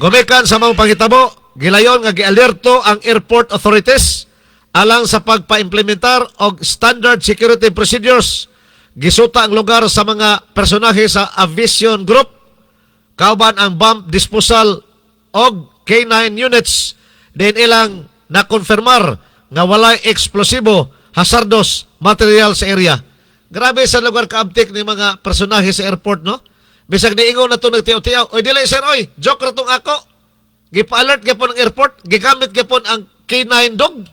Gumikan sa mga pangitabo, gilayon nga gialerto ang airport authorities alang sa pagpaimplementar og standard security procedures. Gisuta ang lugar sa mga personahe sa aviation group, kauban ang bomb disposal og K9 units. Din ilang nakonfirmar nga walay eksplosibo, hazardous material sa area. Grabe sa lugar kaabtik ni mga personahe sa airport, no? Bisag niingon na ito nagtiyaw-tiyaw. Oy, dili, sir, oy, joke na itong ako. Gipa-alert gyapon ang airport, gigamit gyapon ang K9 dog.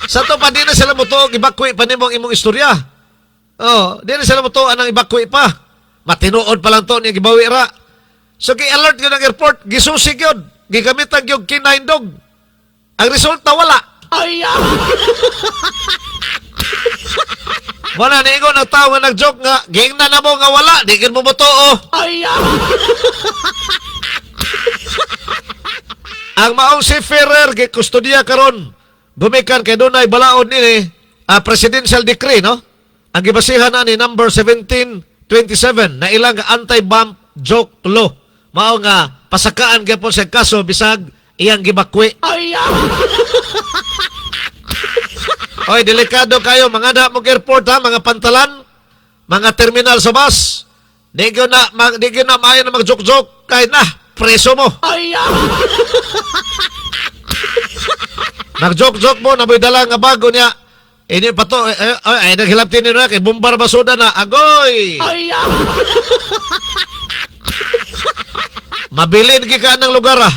Sa to pa, di na sila mo to, ibakwi pa nimong imong istorya. Oh, di na sila mo to, anang ibakwi pa. Matinuod pa lang to, niya gibawi ra. So, gi-alert yun ang airport, gisusig yun, gigamitan yung K9 dog. Ang resulta, wala. Wala, niingon ang tao nga nag-joke nga, ging na mo nga wala, di kin mo mo to, oh. Ang maong seafarer gikustodiya karon gumikan kay dunay balaod ni presidential decree, no? Ang gibasihan na ni number 1727 na ilang anti-bomb joke law. Mao nga pasakaan gyapon sa kaso bisag iyang gibakwi. Oy, delikado kayo mga na mong airport ha, mga pantalan, mga terminal sa bus. Di gyud na maayo na mag-joke-joke kay na preso mo. Nag-joke-joke mo, naboy dala nga bago niya. Ini pa to, ay naghilaptin nyo na, kay bumbar basuda na, agoy! Mabilin ka ng lugar, ah.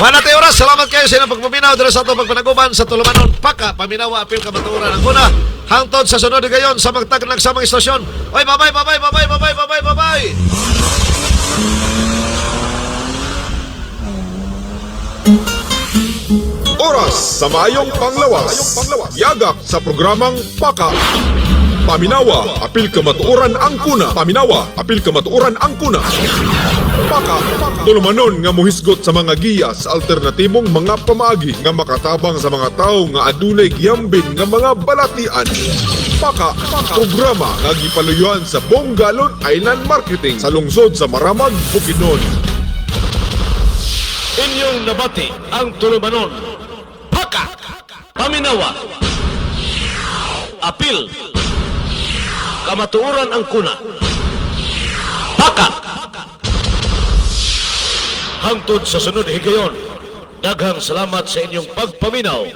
Wala tayo oras, salamat kayo sa inyong pagpaminaw dito sa itong pagpanaguban sa Tulumanon, Paka, Paminawa, Apil, Kamatuoran. Ang una, hangtod sa sunod gayon sa magtaglag sa mga istasyon. Oy, bye-bye, bye-bye, bye-bye, bye-bye, bye-bye, bye-bye! Oras sa Mayong Panglawas. Yagak sa programang Paka. Paminawa, apil kamatuoran ang kuna. Paminawa, apil kamatuoran ang kuna. Paka, tulumanon nga muhisgot sa mga giya sa alternatibong mga pamaagi nga makatabang sa mga tao nga adunay giyambin nga mga balatian. Paka, programa nga gipaluyuan sa Bongalon Island Marketing sa lungsod sa Maramag, Bukidnon. Inyong nabati ang Tulumanon, Paka, Paminawa, Apil, Kamatuoran ang kuna. Paka. Hangtod sa sunod higayon, daghang salamat sa inyong pagpaminaw.